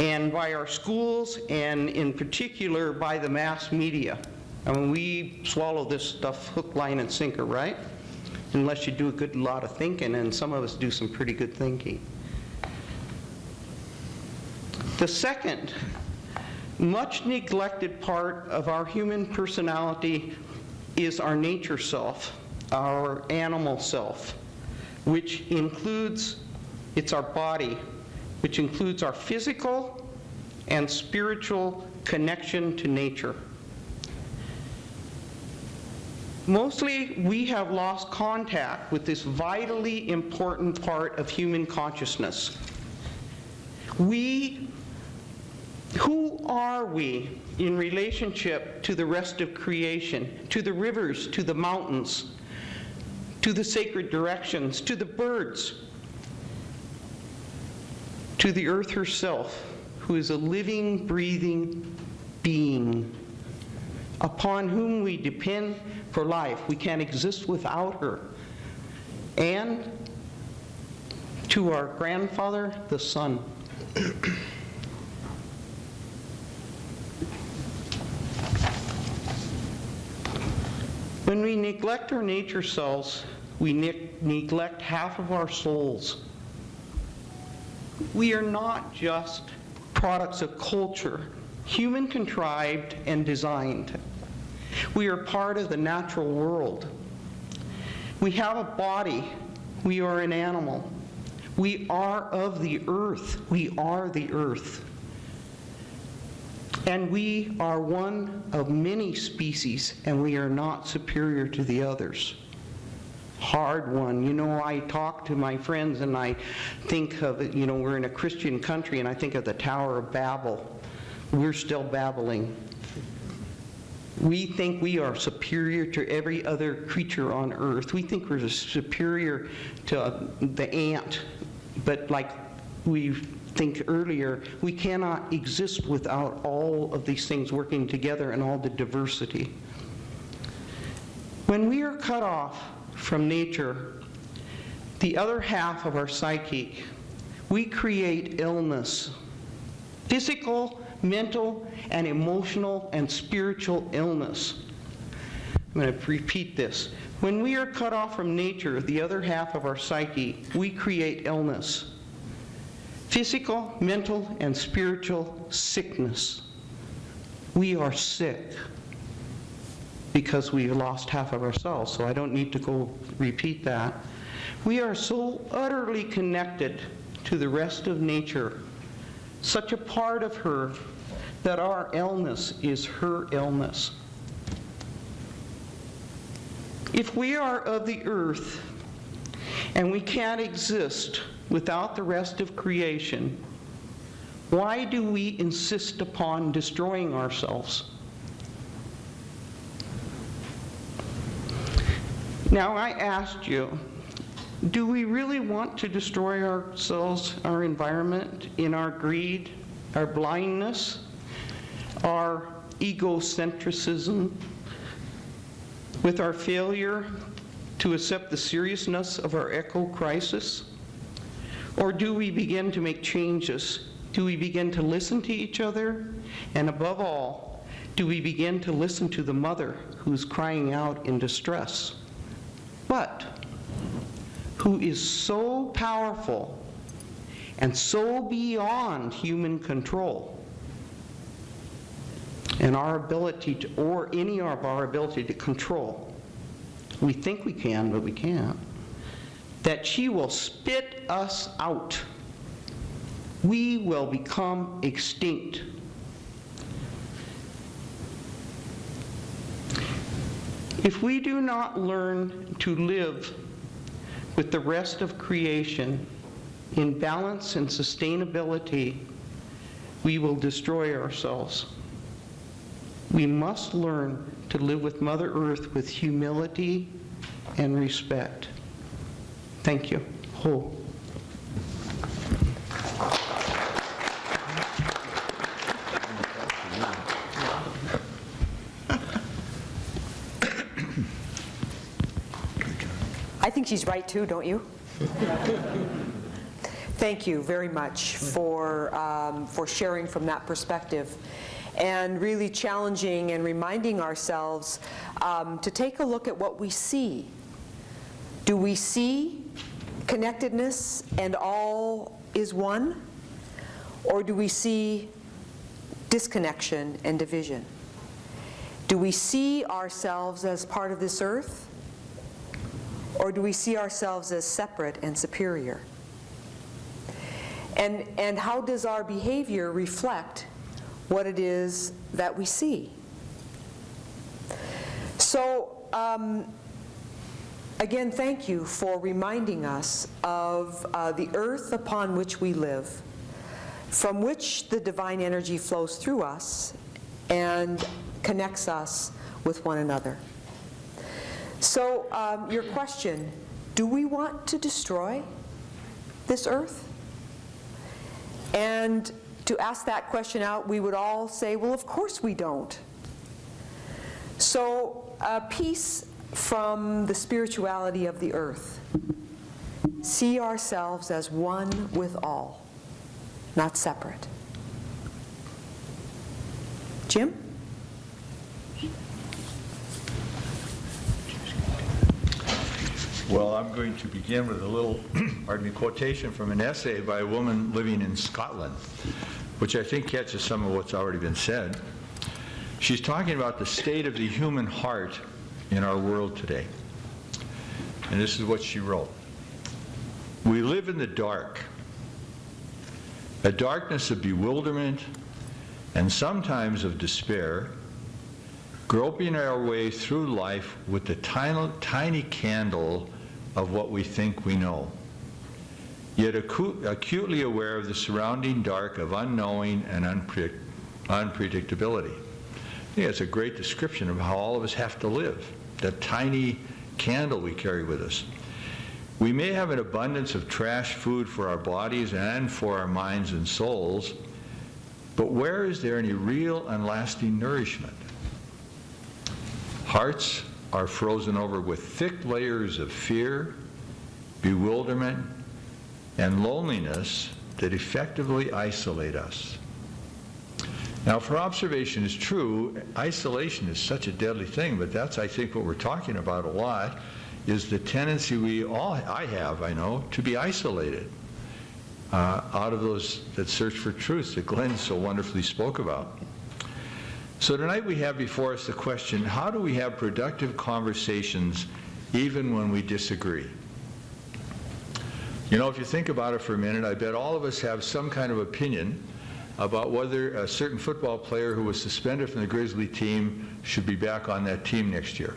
and by our schools, and in particular by the mass media. I mean, we swallow this stuff hook, line, and sinker, right? Unless you do a good lot of thinking, and some of us do some pretty good thinking. The second, much neglected part of our human personality is our nature self, our animal self, which includes, it's our body, which includes our physical and spiritual connection to nature. Mostly, we have lost contact with this vitally important part of human consciousness. Who are we in relationship to the rest of creation, to the rivers, to the mountains, to the sacred directions, to the birds, to the earth herself, who is a living, breathing being upon whom we depend for life? We can't exist without her. And to our grandfather, the sun. When we neglect our nature selves, we neglect half of our souls. We are not just products of culture, human contrived and designed. We are part of the natural world. We have a body. We are an animal. We are of the earth. We are the earth. And we are one of many species, and we are not superior to the others. Hard one. You know, I talk to my friends and I think of it, you know, we're in a Christian country, and I think of the Tower of Babel. We're still babbling. We think we are superior to every other creature on earth. We think we're superior to the ant, but like we think earlier, we cannot exist without all of these things working together and all the diversity. When we are cut off from nature, the other half of our psyche, we create illness, physical, mental, and emotional and spiritual illness. I'm going to repeat this. When we are cut off from nature, the other half of our psyche, we create illness. Physical, mental, and spiritual sickness. We are sick because we lost half of ourselves, so I don't need to go repeat that. We are so utterly connected to the rest of nature, such a part of her, that our illness is her illness. If we are of the earth and we can't exist without the rest of creation, why do we insist upon destroying ourselves? Now, I asked you, do we really want to destroy ourselves, our environment, in our greed, our blindness, our egocentrism, with our failure to accept the seriousness of our eco crisis? Or do we begin to make changes? Do we begin to listen to each other? And above all, do we begin to listen to the mother who's crying out in distress, but who is so powerful and so beyond human control and our ability to, or any of our ability to control? We think we can, but we can't. That she will spit us out. We will become extinct. If we do not learn to live with the rest of creation in balance and sustainability, we will destroy ourselves. We must learn to live with Mother Earth with humility and respect. Thank you. Ho. I think she's right too, don't you? Thank you very much for sharing from that perspective and really challenging and reminding ourselves to take a look at what we see. Do we see connectedness and all is one? Or do we see disconnection and division? Do we see ourselves as part of this earth? Or do we see ourselves as separate and superior? And how does our behavior reflect what it is that we see? So, again, thank you for reminding us of the earth upon which we live, from which the divine energy flows through us and connects us with one another. So, your question, do we want to destroy this earth? And to ask that question out, we would all say, well, of course we don't. So, a piece from the spirituality of the earth. See ourselves as one with all, not separate. Jim? Well, I'm going to begin with a little, quotation from an essay by a woman living in Scotland, which I think catches some of what's already been said. She's talking about the state of the human heart in our world today. And this is what she wrote. We live in the dark, a darkness of bewilderment and sometimes of despair, groping our way through life with the tiny candle of what we think we know, yet acutely aware of the surrounding dark of unknowing and unpredictability. I think that's a great description of how all of us have to live, that tiny candle we carry with us. We may have an abundance of trash food for our bodies and for our minds and souls, but where is there any real and lasting nourishment? Hearts are frozen over with thick layers of fear, bewilderment, and loneliness that effectively isolate us. Now, if our observation is true, isolation is such a deadly thing, but that's, I think, what we're talking about a lot, is the tendency I know, to be isolated out of those that search for truth that Glenn so wonderfully spoke about. So tonight we have before us the question, how do we have productive conversations even when we disagree? You know, if you think about it for a minute, I bet all of us have some kind of opinion about whether a certain football player who was suspended from the Grizzly team should be back on that team next year.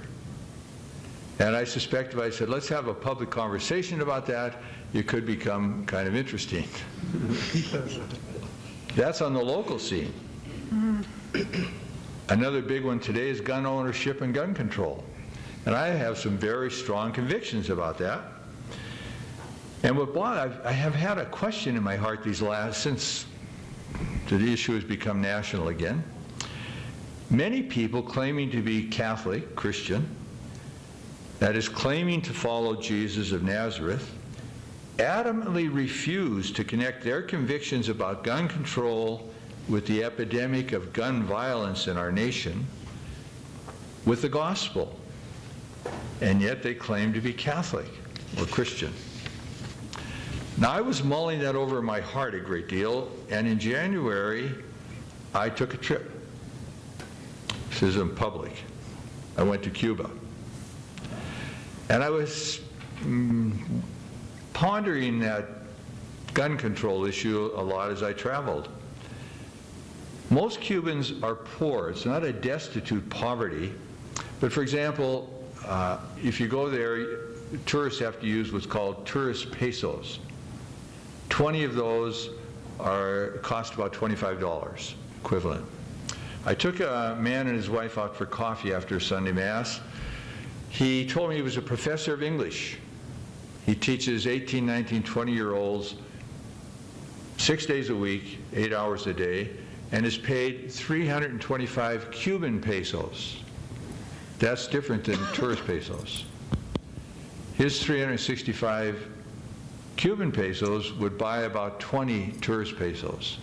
And I suspect if I said, let's have a public conversation about that, it could become kind of interesting. That's on the local scene. Another big one today is gun ownership and gun control. And I have some very strong convictions about that. And with Blog, I have had a question in my heart since the issue has become national again. Many people claiming to be Catholic, Christian, that is claiming to follow Jesus of Nazareth, adamantly refuse to connect their convictions about gun control with the epidemic of gun violence in our nation with the gospel. And yet they claim to be Catholic or Christian. Now, I was mulling that over in my heart a great deal, and in January, I took a trip. This is in public. I went to Cuba. And I was pondering that gun control issue a lot as I traveled. Most Cubans are poor. It's not a destitute poverty. But for example, if you go there, tourists have to use what's called tourist pesos. 20 of those cost about $25 equivalent. I took a man and his wife out for coffee after Sunday Mass. He told me he was a professor of English. He teaches 18, 19, 20-year-olds 6 days a week, 8 hours a day, and is paid 325 Cuban pesos. That's different than tourist pesos. His 365 Cuban pesos would buy about 20 tourist pesos.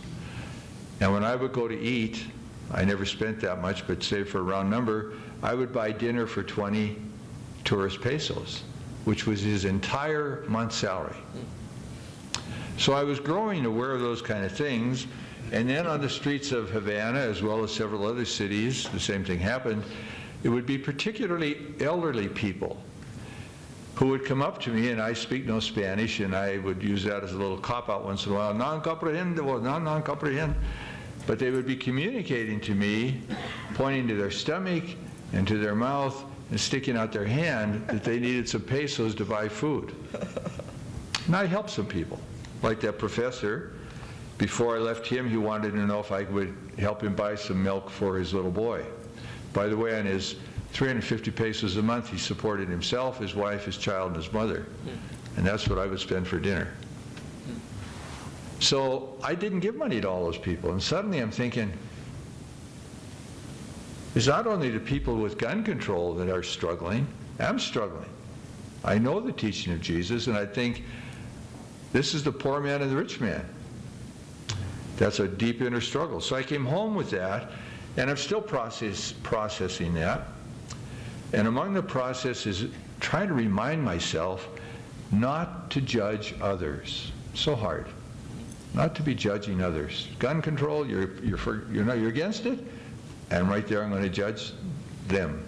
And when I would go to eat, I never spent that much, but say for a round number, I would buy dinner for 20 tourist pesos, which was his entire month's salary. So I was growing aware of those kind of things, and then on the streets of Havana, as well as several other cities, the same thing happened. It would be particularly elderly people who would come up to me, and I speak no Spanish, and I would use that as a little cop-out once in a while, non comprehendo, non comprehend. But they would be communicating to me, pointing to their stomach and to their mouth and sticking out their hand that they needed some pesos to buy food. And I helped some people, like that professor. Before I left him, he wanted to know if I would help him buy some milk for his little boy. By the way, on his 350 pesos a month, he supported himself, his wife, his child, and his mother. And that's what I would spend for dinner. So I didn't give money to all those people. And suddenly I'm thinking, it's not only the people with gun control that are struggling, I'm struggling. I know the teaching of Jesus, and I think this is the poor man and the rich man. That's a deep inner struggle. So I came home with that, and I'm still processing that. And among the process is trying to remind myself not to judge others. So hard. Not to be judging others. Gun control, you're against it, and right there I'm going to judge them.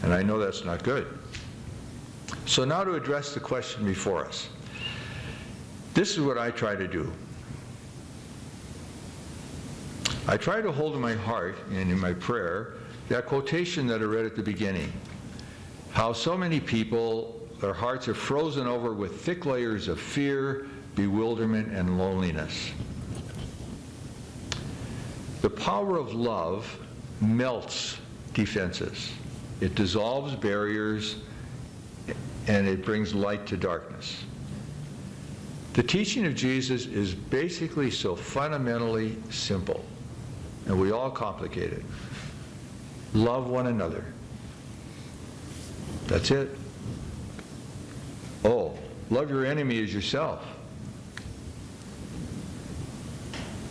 And I know that's not good. So now to address the question before us. This is what I try to do. I try to hold in my heart and in my prayer that quotation that I read at the beginning. How so many people, their hearts are frozen over with thick layers of fear, bewilderment, and loneliness. The power of love melts defenses. It dissolves barriers, and it brings light to darkness. The teaching of Jesus is basically so fundamentally simple, and we all complicate it. Love one another. That's it. Oh, love your enemy as yourself.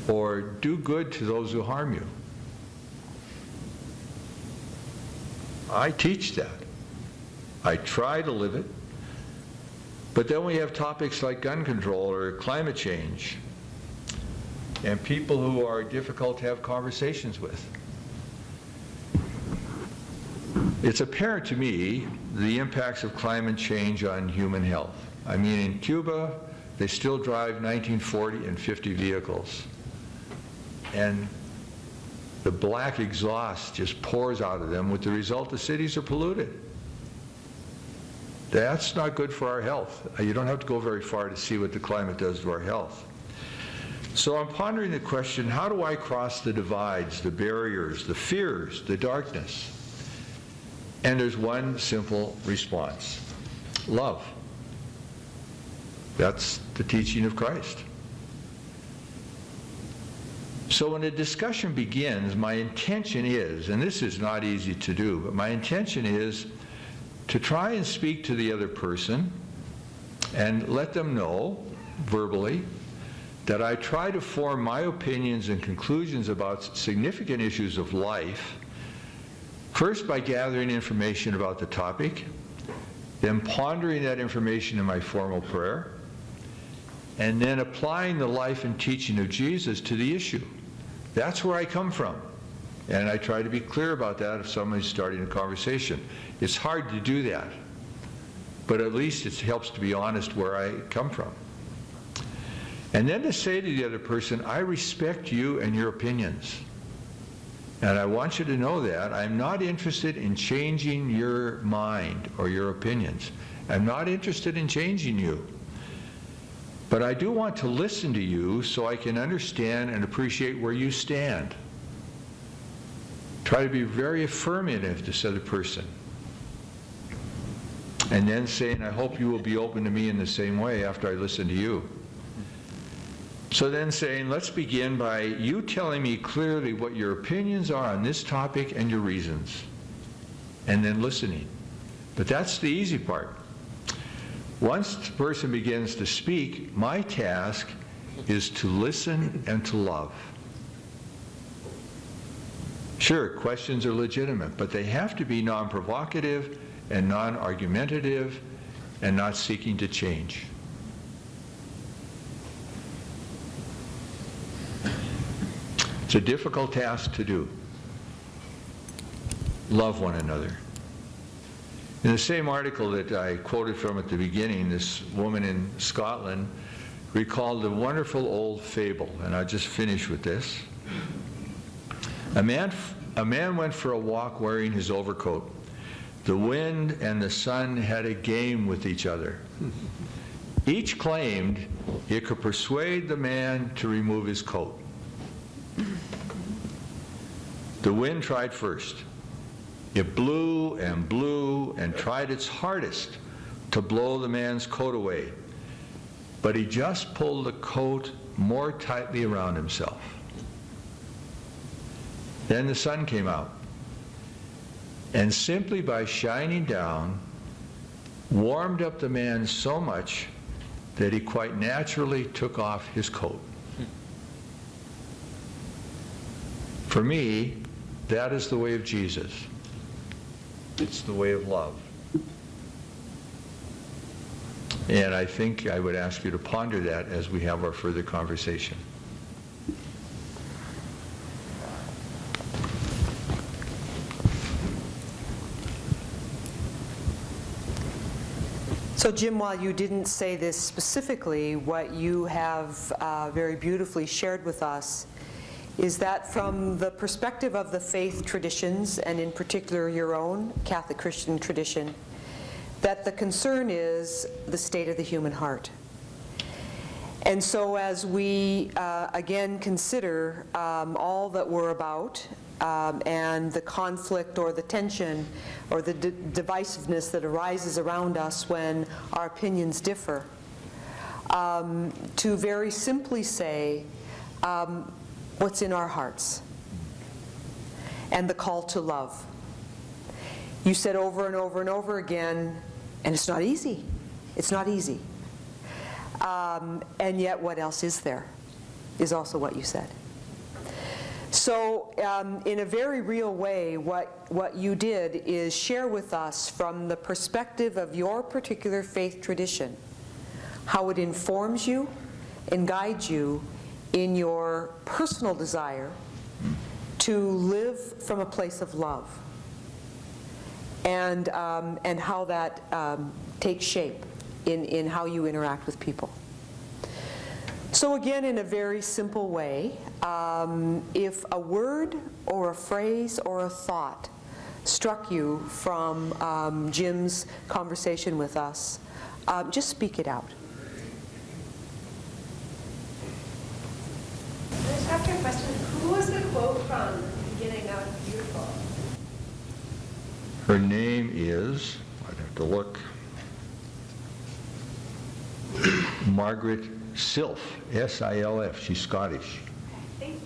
Or do good to those who harm you. I teach that. I try to live it. But then we have topics like gun control or climate change, and people who are difficult to have conversations with. It's apparent to me the impacts of climate change on human health. I mean, in Cuba, they still drive 1940 and 50 vehicles. And the black exhaust just pours out of them, with the result the cities are polluted. That's not good for our health. You don't have to go very far to see what the climate does to our health. So I'm pondering the question, how do I cross the divides, the barriers, the fears, the darkness? And there's one simple response: love. That's the teaching of Christ. So when a discussion begins, my intention is, and this is not easy to do, but my intention is to try and speak to the other person and let them know verbally that I try to form my opinions and conclusions about significant issues of life, first by gathering information about the topic, then pondering that information in my formal prayer, and then applying the life and teaching of Jesus to the issue. That's where I come from. And I try to be clear about that if somebody's starting a conversation. It's hard to do that, but at least it helps to be honest where I come from. And then to say to the other person, I respect you and your opinions. And I want you to know that I'm not interested in changing your mind or your opinions. I'm not interested in changing you. But I do want to listen to you so I can understand and appreciate where you stand. Try to be very affirmative to this other person. And then saying, I hope you will be open to me in the same way after I listen to you. So then saying, let's begin by you telling me clearly what your opinions are on this topic and your reasons. And then listening. But that's the easy part. Once the person begins to speak, my task is to listen and to love. Sure, questions are legitimate, but they have to be non-provocative and non-argumentative and not seeking to change. It's a difficult task to do. Love one another. In the same article that I quoted from at the beginning, this woman in Scotland recalled a wonderful old fable, and I'll just finish with this. A man went for a walk wearing his overcoat. The wind and the sun had a game with each other. Each claimed it could persuade the man to remove his coat. The wind tried first. It blew and tried its hardest to blow the man's coat away, but he just pulled the coat more tightly around himself. Then the sun came out, and simply by shining down, warmed up the man so much that he quite naturally took off his coat. For me, that is the way of Jesus. It's the way of love. And I think I would ask you to ponder that as we have our further conversation. So Jim, while you didn't say this specifically, what you have very beautifully shared with us is that from the perspective of the faith traditions, and in particular your own Catholic Christian tradition, that the concern is the state of the human heart. And so as we again consider all that we're about and the conflict or the tension or the divisiveness that arises around us when our opinions differ, to very simply say, what's in our hearts, and the call to love. You said over and over and over again, and it's not easy. It's not easy. And yet what else is there, is also what you said. So in a very real way, what you did is share with us from the perspective of your particular faith tradition, how it informs you and guides you in your personal desire to live from a place of love, and how that takes shape in how you interact with people. So again, in a very simple way, if a word or a phrase or a thought struck you from Jim's conversation with us, just speak it out. I just have a question. Who was the quote from at the beginning? That was beautiful. Her name is, I'd have to look, Margaret Silf, S-I-L-F. She's Scottish. Thank you.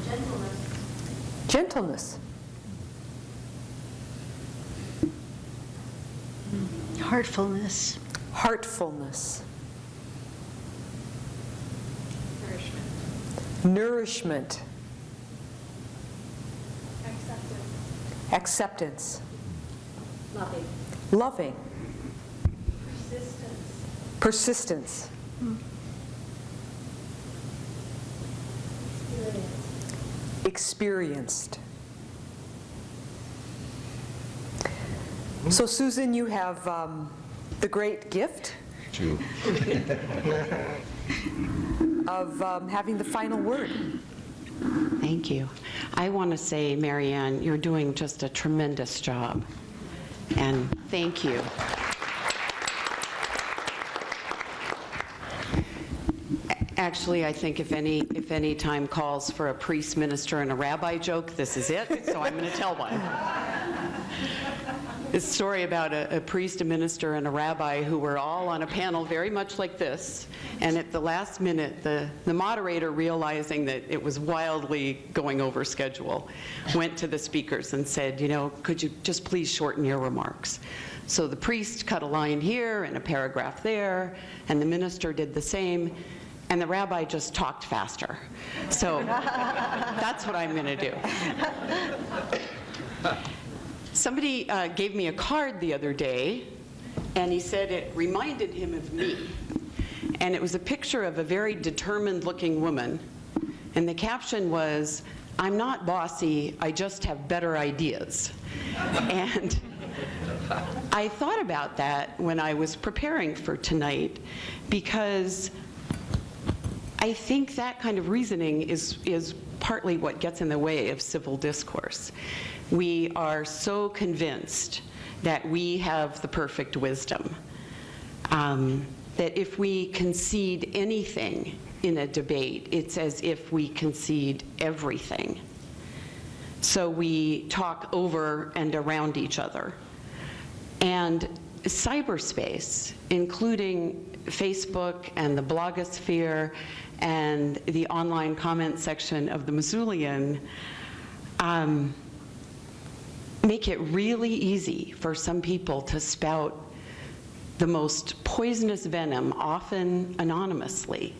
Gentleness. Gentleness. Heartfulness. Heartfulness. Nourishment. Nourishment. Acceptance. Acceptance. Loving. Loving. Persistence. Persistence. Experience. Experienced. So Susan, you have the great gift of having the final word. Thank you. I want to say, Marianne, you're doing just a tremendous job, and thank you. Actually, I think if any time calls for a priest, minister, and a rabbi joke, this is it, so I'm going to tell one. It's a story about a priest, a minister, and a rabbi who were all on a panel very much like this, and at the last minute, the moderator, realizing that it was wildly going over schedule, went to the speakers and said, you know, could you just please shorten your remarks? So the priest cut a line here and a paragraph there, and the minister did the same, and the rabbi just talked faster. So that's what I'm going to do. Somebody gave me a card the other day, and he said it reminded him of me. And it was a picture of a very determined-looking woman, and the caption was, "I'm not bossy, I just have better ideas." And I thought about that when I was preparing for tonight, because I think that kind of reasoning is partly what gets in the way of civil discourse. We are so convinced that we have the perfect wisdom, that if we concede anything in a debate, it's as if we concede everything. So we talk over and around each other. And cyberspace, including Facebook and the blogosphere and the online comment section of the Missoulian, make it really easy for some people to spout the most poisonous venom, often anonymously.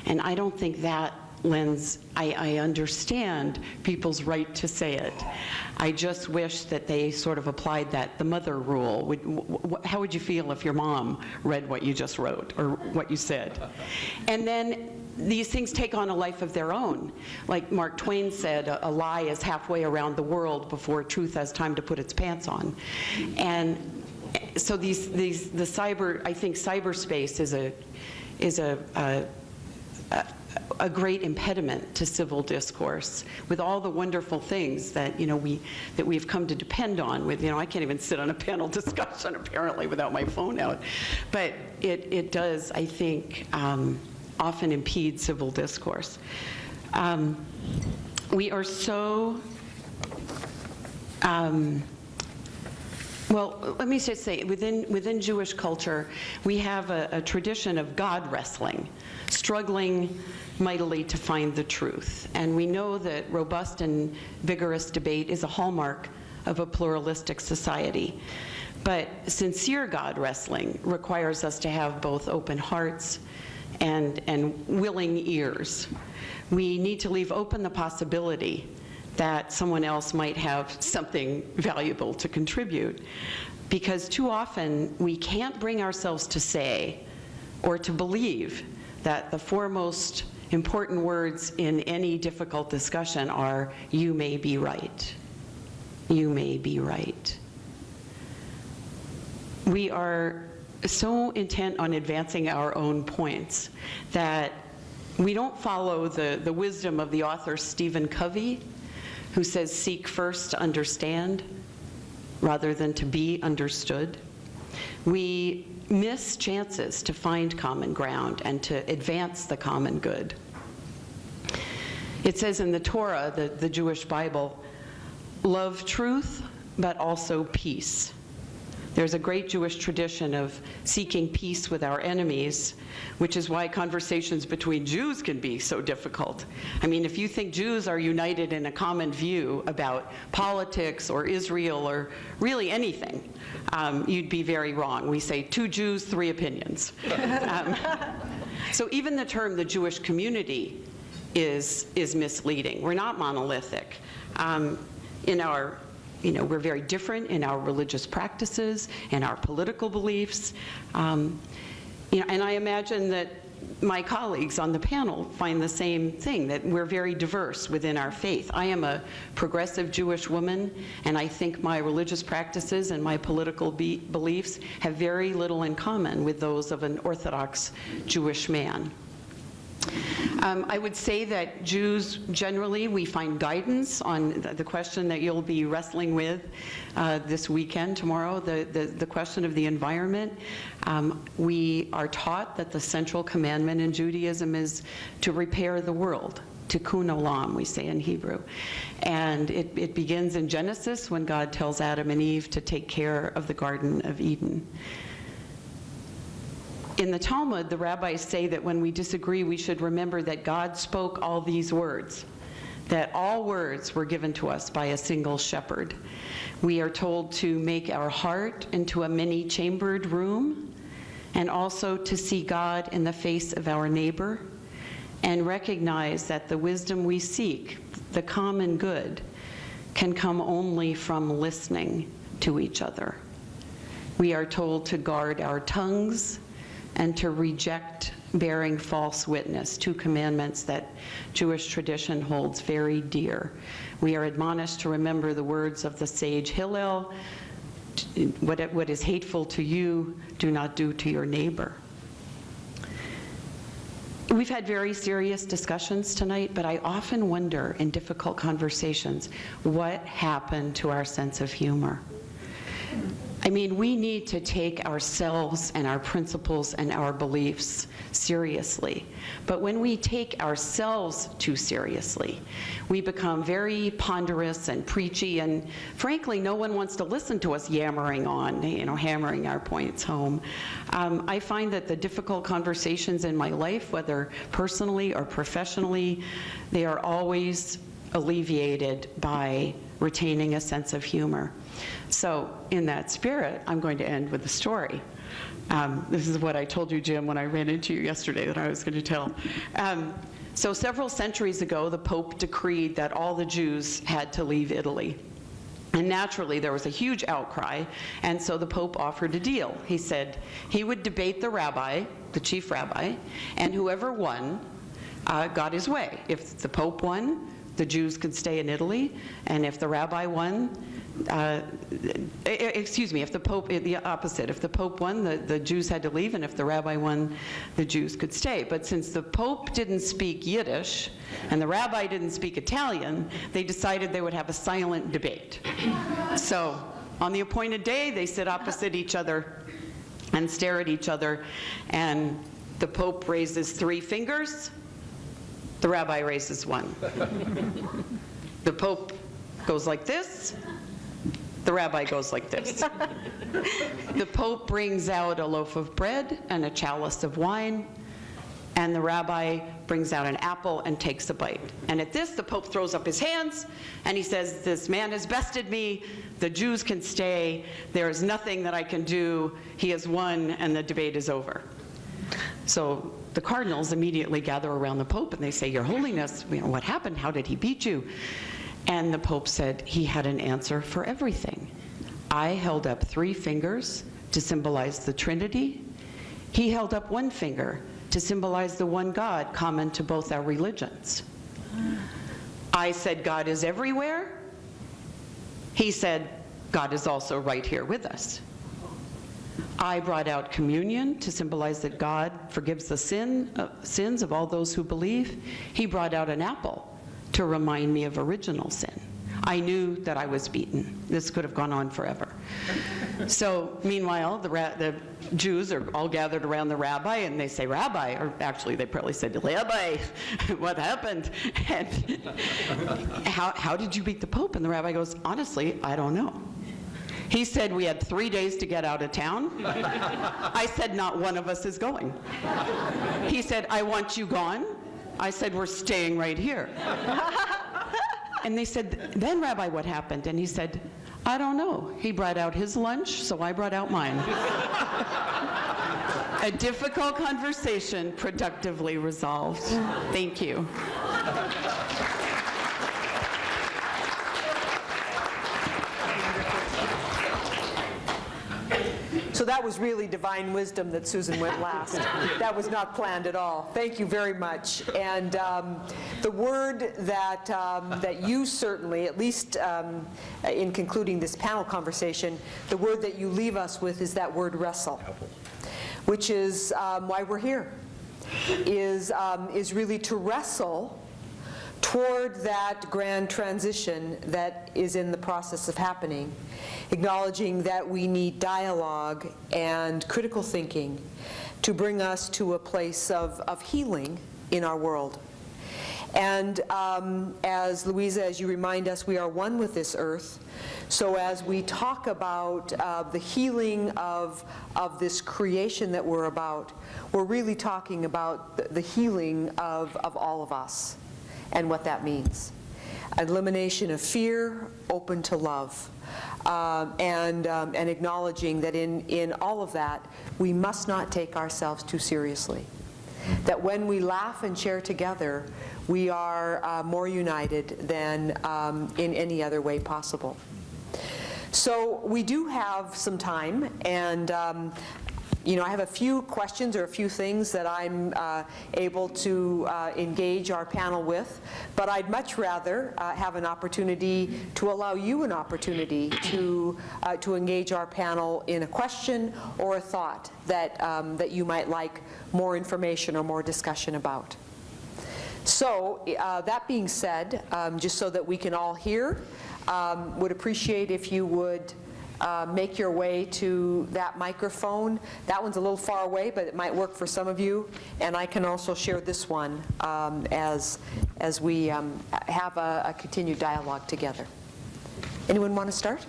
And I don't think that lends, I understand people's right to say it. I just wish that they sort of applied that, the mother rule. How would you feel if your mom read what you just wrote or what you said? And then these things take on a life of their own. Like Mark Twain said, a lie is halfway around the world before truth has time to put its pants on. And so the cyber, I think cyberspace is a great impediment to civil discourse, with all the wonderful things that we've come to depend on. With I can't even sit on a panel discussion apparently without my phone out, but it does, I think, often impede civil discourse. We are so. Well, let me just say, within Jewish culture, we have a tradition of God wrestling, struggling mightily to find the truth. And we know that robust and vigorous debate is a hallmark of a pluralistic society. But sincere God wrestling requires us to have both open hearts and willing ears. We need to leave open the possibility that someone else might have something valuable to contribute, because too often we can't bring ourselves to say or to believe that the foremost important words in any difficult discussion are, "You may be right. You may be right." We are so intent on advancing our own points that we don't follow the wisdom of the author Stephen Covey, who says, "Seek first to understand rather than to be understood." We miss chances to find common ground and to advance the common good. It says in the Torah, the Jewish Bible, "Love truth, but also peace." There's a great Jewish tradition of seeking peace with our enemies, which is why conversations between Jews can be so difficult. I mean, if you think Jews are united in a common view about politics or Israel or really anything, you'd be very wrong. We say 2 Jews, 3 opinions. So even the term the Jewish community is misleading. We're not monolithic. We're very different in our religious practices and our political beliefs. And I imagine that my colleagues on the panel find the same thing, that we're very diverse within our faith. I am a progressive Jewish woman, and I think my religious practices and my political beliefs have very little in common with those of an Orthodox Jewish man. I would say that Jews, generally, we find guidance on the question that you'll be wrestling with this weekend, tomorrow, the question of the environment. We are taught that the central commandment in Judaism is to repair the world, tikkun olam, we say in Hebrew. And it begins in Genesis when God tells Adam and Eve to take care of the Garden of Eden. In the Talmud, the rabbis say that when we disagree, we should remember that God spoke all these words, that all words were given to us by a single shepherd. We are told to make our heart into a many-chambered room, and also to see God in the face of our neighbor, and recognize that the wisdom we seek, the common good, can come only from listening to each other. We are told to guard our tongues and to reject bearing false witness, 2 commandments that Jewish tradition holds very dear. We are admonished to remember the words of the sage Hillel, what is hateful to you, do not do to your neighbor. We've had very serious discussions tonight, but I often wonder in difficult conversations, what happened to our sense of humor? I mean, we need to take ourselves and our principles and our beliefs seriously. But when we take ourselves too seriously, we become very ponderous and preachy, and frankly, no one wants to listen to us yammering on, hammering our points home. I find that the difficult conversations in my life, whether personally or professionally, they are always alleviated by retaining a sense of humor. So in that spirit, I'm going to end with a story. This is what I told you, Jim, when I ran into you yesterday that I was going to tell. So several centuries ago, the Pope decreed that all the Jews had to leave Italy. And naturally, there was a huge outcry, and so the Pope offered a deal. He said he would debate the rabbi, the chief rabbi, and whoever won got his way. If the Pope won, the Jews could stay in Italy, and if the rabbi won, if the Pope, the opposite, if the Pope won, the Jews had to leave, and if the rabbi won, the Jews could stay. But since the Pope didn't speak Yiddish, and the rabbi didn't speak Italian, they decided they would have a silent debate. So on the appointed day, they sit opposite each other and stare at each other, and the Pope raises 3 fingers, the rabbi raises 1. The Pope goes like this, the rabbi goes like this. The Pope brings out a loaf of bread and a chalice of wine, and the rabbi brings out an apple and takes a bite. And at this, the Pope throws up his hands, and he says, "This man has bested me, the Jews can stay, there is nothing that I can do, he has won, and the debate is over." So the cardinals immediately gather around the Pope, and they say, "Your Holiness, what happened? How did he beat you?" And the Pope said he had an answer for everything. I held up 3 fingers to symbolize the Trinity. He held up 1 finger to symbolize the one God common to both our religions. I said God is everywhere. He said God is also right here with us. I brought out communion to symbolize that God forgives the sins of all those who believe. He brought out an apple to remind me of original sin. I knew that I was beaten. This could have gone on forever. So meanwhile, the Jews are all gathered around the rabbi, and they say, "Rabbi," or actually they probably said, "Rabbi, what happened? And how did you beat the Pope?" And the rabbi goes, "Honestly, I don't know." He said, "We had 3 days to get out of town." I said, "Not one of us is going." He said, "I want you gone." I said, "We're staying right here." And they said, "Then, Rabbi, what happened?" And he said, I don't know. He brought out his lunch, so I brought out mine. A difficult conversation productively resolved. Thank you. So that was really divine wisdom that Susan went last. That was not planned at all. Thank you very much. And the word that you certainly, at least in concluding this panel conversation, the word that you leave us with is that word wrestle, which is why we're here, is really to wrestle toward that grand transition that is in the process of happening, acknowledging that we need dialogue and critical thinking to bring us to a place of healing in our world. And as Louisa, as you remind us, we are one with this earth. So as we talk about the healing of this creation that we're about, we're really talking about the healing of all of us and what that means. Elimination of fear, open to love, and acknowledging that in all of that, we must not take ourselves too seriously. That when we laugh and share together, we are more united than in any other way possible. So we do have some time, and I have a few questions or a few things that I'm able to engage our panel with, but I'd much rather have an opportunity to allow you an opportunity to engage our panel in a question or a thought that you might like more information or more discussion about. So that being said, just so that we can all hear, would appreciate if you would make your way to that microphone. That one's a little far away, but it might work for some of you. And I can also share this one as we have a continued dialogue together. Anyone want to start?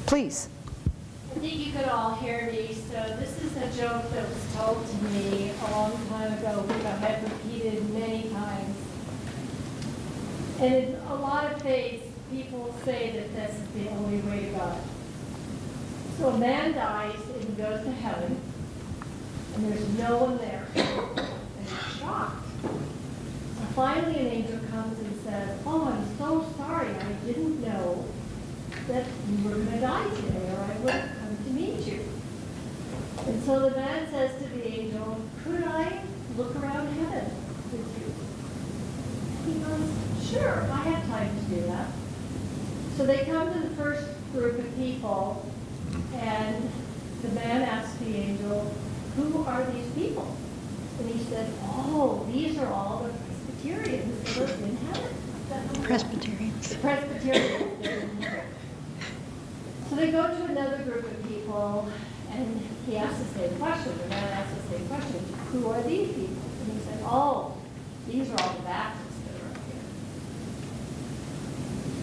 Please. I think you could all hear me. So this is a joke that was told to me a long time ago, which I've had repeated many times. And in a lot of faiths, people say that this is the only way to God. So a man dies and he goes to heaven, and there's no one there. And he's shocked. So finally an angel comes and says, "Oh, I'm so sorry. I didn't know that you were going to die today, or I would have come to meet you." And so the man says to the angel, "Could I look around heaven with you?" He goes, "Sure, I have time to do that." So they come to the first group of people, and the man asks the angel, "Who are these people?" And he said, "Oh, these are all the Presbyterians that live in heaven." Presbyterians. The Presbyterians that live in heaven. So they go to another group of people, and he asks the same question. The man asks the same question, "Who are these people?" And he said, "Oh, these are all the Baptists that are up here."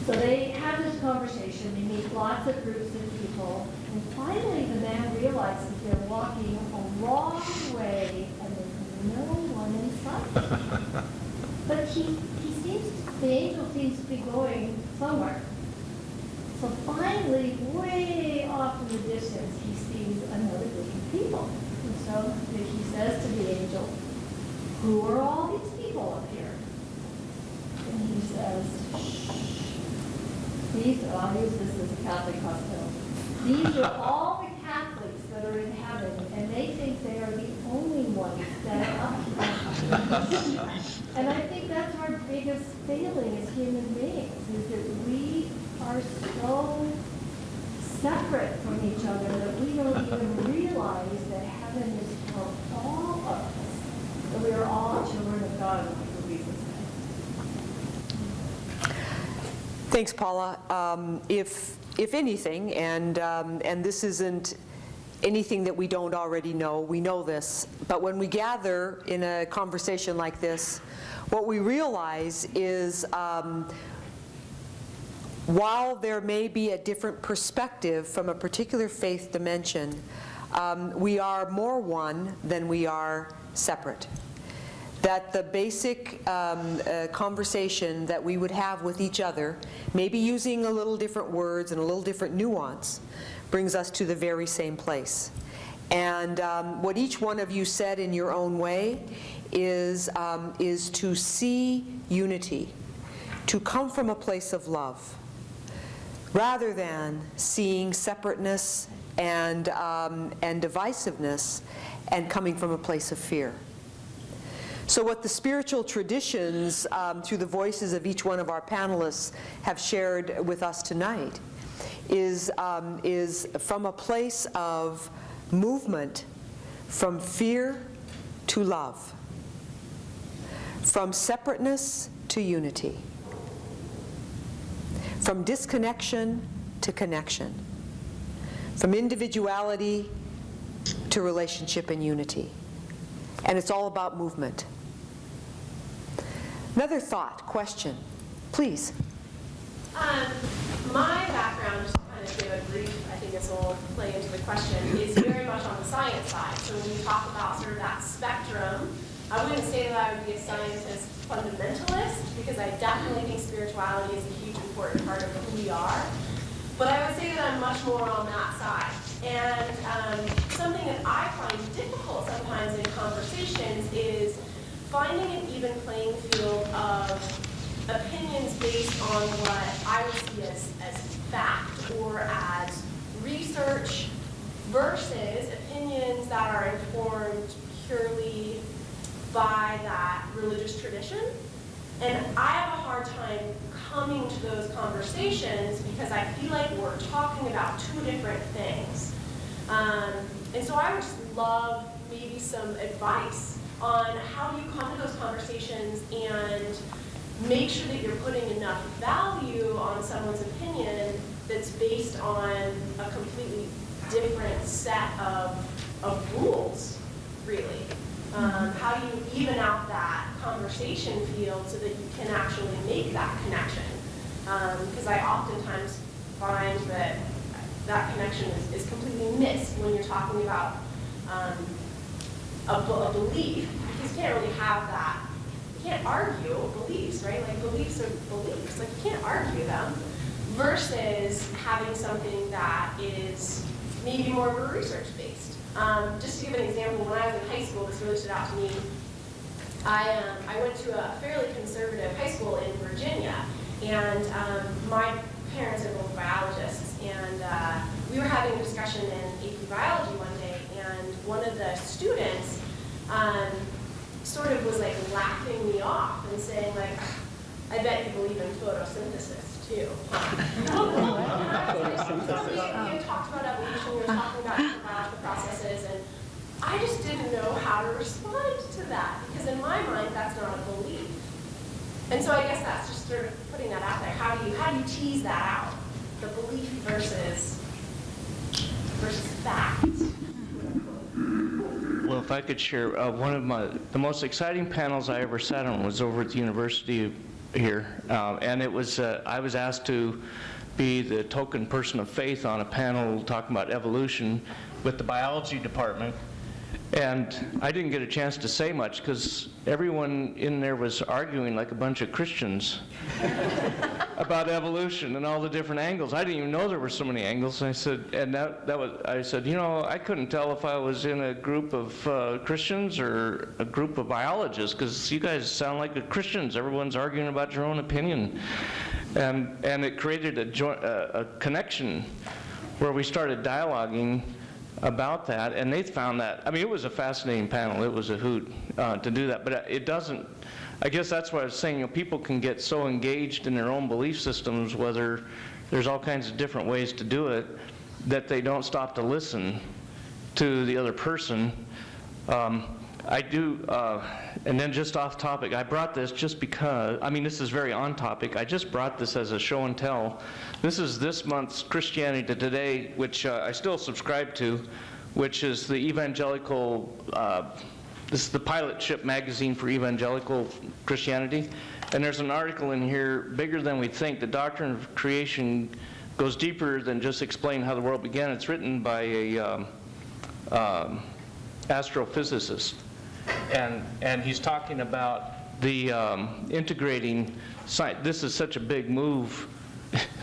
So they have this conversation. They meet lots of groups of people, and finally the man realizes they're walking a long way, and there's no one in sight. But the angel seems to be going somewhere. So finally, way off in the distance, he sees another group of people. And so he says to the angel, "Who are all these people up here?" And he says, I'll use this as a Catholic hospital. "These are all the Catholics that are in heaven, and they think they are the only ones that are up here." And I think that's our biggest failing as human beings, is that we are so separate from each other that we don't even realize that heaven is for all of us, that we are all children of God, like Louisa said. Thanks, Paula. If anything, and this isn't anything that we don't already know, we know this, but when we gather in a conversation like this, what we realize is while there may be a different perspective from a particular faith dimension, we are more one than we are separate. that the basic conversation that we would have with each other, maybe using a little different words and a little different nuance, brings us to the very same place. And what each one of you said in your own way is to see unity, to come from a place of love, rather than seeing separateness and divisiveness and coming from a place of fear. So what the spiritual traditions, through the voices of each one of our panelists, have shared with us tonight is from a place of movement from fear to love, from separateness to unity, from disconnection to connection, from individuality to relationship and unity. And it's all about movement. Another thought, question, please. My background, just to kind of give a brief, I think this will play into the question, is very much on the science side. So when you talk about sort of that spectrum, I wouldn't say that I would be a scientist fundamentalist, because I definitely think spirituality is a huge important part of who we are. But I would say that I'm much more on that side. And something that I find difficult sometimes in conversations is finding an even playing field of opinions based on what I would see as fact or as research versus opinions that are informed purely by that religious tradition. And I have a hard time coming to those conversations because I feel like we're talking about two different things. And so I would just love maybe some advice on how do you come to those conversations and make sure that you're putting enough value on someone's opinion that's based on a completely different set of rules, really. How do you even out that conversation field so that you can actually make that connection? Because I oftentimes find that that connection is completely missed when you're talking about a belief, because you can't really have that. You can't argue beliefs, right? Like beliefs are beliefs. Like you can't argue them versus having something that is maybe more research-based. Just to give an example, when I was in high school, this really stood out to me. I went to a fairly conservative high school in Virginia, and my parents are both biologists, and we were having a discussion in AP Biology one day, and one of the students sort of was like laughing me off and saying like, I bet you believe in photosynthesis too. We had talked about evolution, we were talking about different biological processes, and I just didn't know how to respond to that, because in my mind, that's not a belief. And so I guess that's just sort of putting that out there. How do you tease that out? The belief versus fact. Well, if I could share, one of the most exciting panels I ever sat on was over at the university here, and it was I was asked to be the token person of faith on a panel talking about evolution with the biology department. And I didn't get a chance to say much because everyone in there was arguing like a bunch of Christians about evolution and all the different angles. I didn't even know there were so many angles. And I said, I said, you know, I couldn't tell if I was in a group of Christians or a group of biologists, because you guys sound like the Christians. Everyone's arguing about your own opinion. And it created a connection where we started dialoguing about that, and they found that, I mean, it was a fascinating panel. It was a hoot to do that, but it doesn't, I guess that's what I was saying, you know, people can get so engaged in their own belief systems, whether there's all kinds of different ways to do it, that they don't stop to listen to the other person. I do, and then just off topic, I brought this just because, I mean, this is very on topic. I just brought this as a show and tell. This is this month's Christianity Today, which I still subscribe to, which is the evangelical, this is the pilot ship magazine for evangelical Christianity. And there's an article in here, Bigger Than We Think. The doctrine of creation goes deeper than just explain how the world began. It's written by a astrophysicist. And he's talking about the integrating science. This is such a big move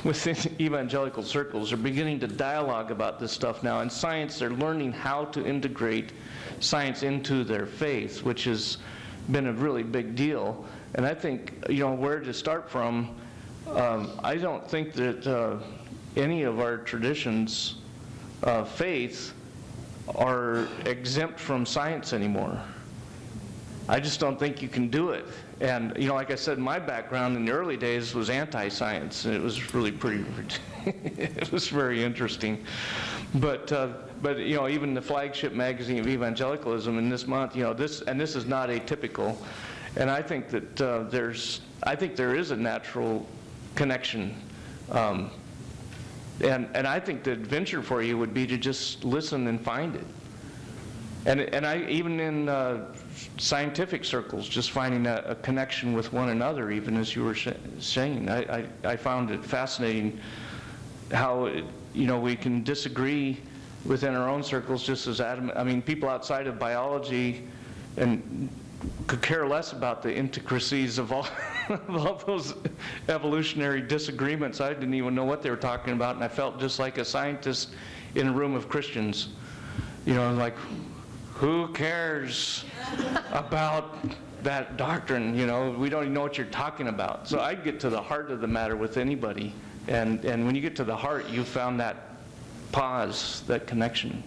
within evangelical circles. They're beginning to dialogue about this stuff now. In science, they're learning how to integrate science into their faith, which has been a really big deal. And I think, where to start from, I don't think that any of our traditions of faith are exempt from science anymore. I just don't think you can do it. And, like I said, my background in the early days was anti-science, and it was really it was very interesting. But even the flagship magazine of evangelicalism in this month, this is not atypical. And I think that there is a natural connection. And I think the adventure for you would be to just listen and find it. And I, even in scientific circles, just finding a connection with one another, even as you were saying. I found it fascinating how, we can disagree within our own circles just as people outside of biology and could care less about the intricacies of all, of all those evolutionary disagreements. I didn't even know what they were talking about, and I felt just like a scientist in a room of Christians. Like, who cares about that doctrine? We don't even know what you're talking about. So I get to the heart of the matter with anybody, and when you get to the heart, you found that pause, that connection.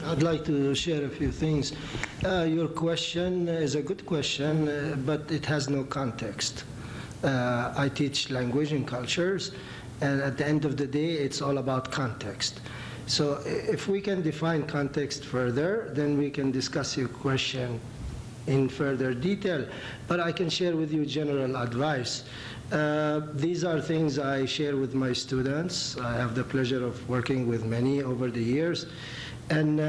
I'd like to share a few things. Your question is a good question, but it has no context. I teach language and cultures, and at the end of the day, it's all about context. So if we can define context further, then we can discuss your question in further detail. But I can share with you general advice. These are things I share with my students. I have the pleasure of working with many over the years. And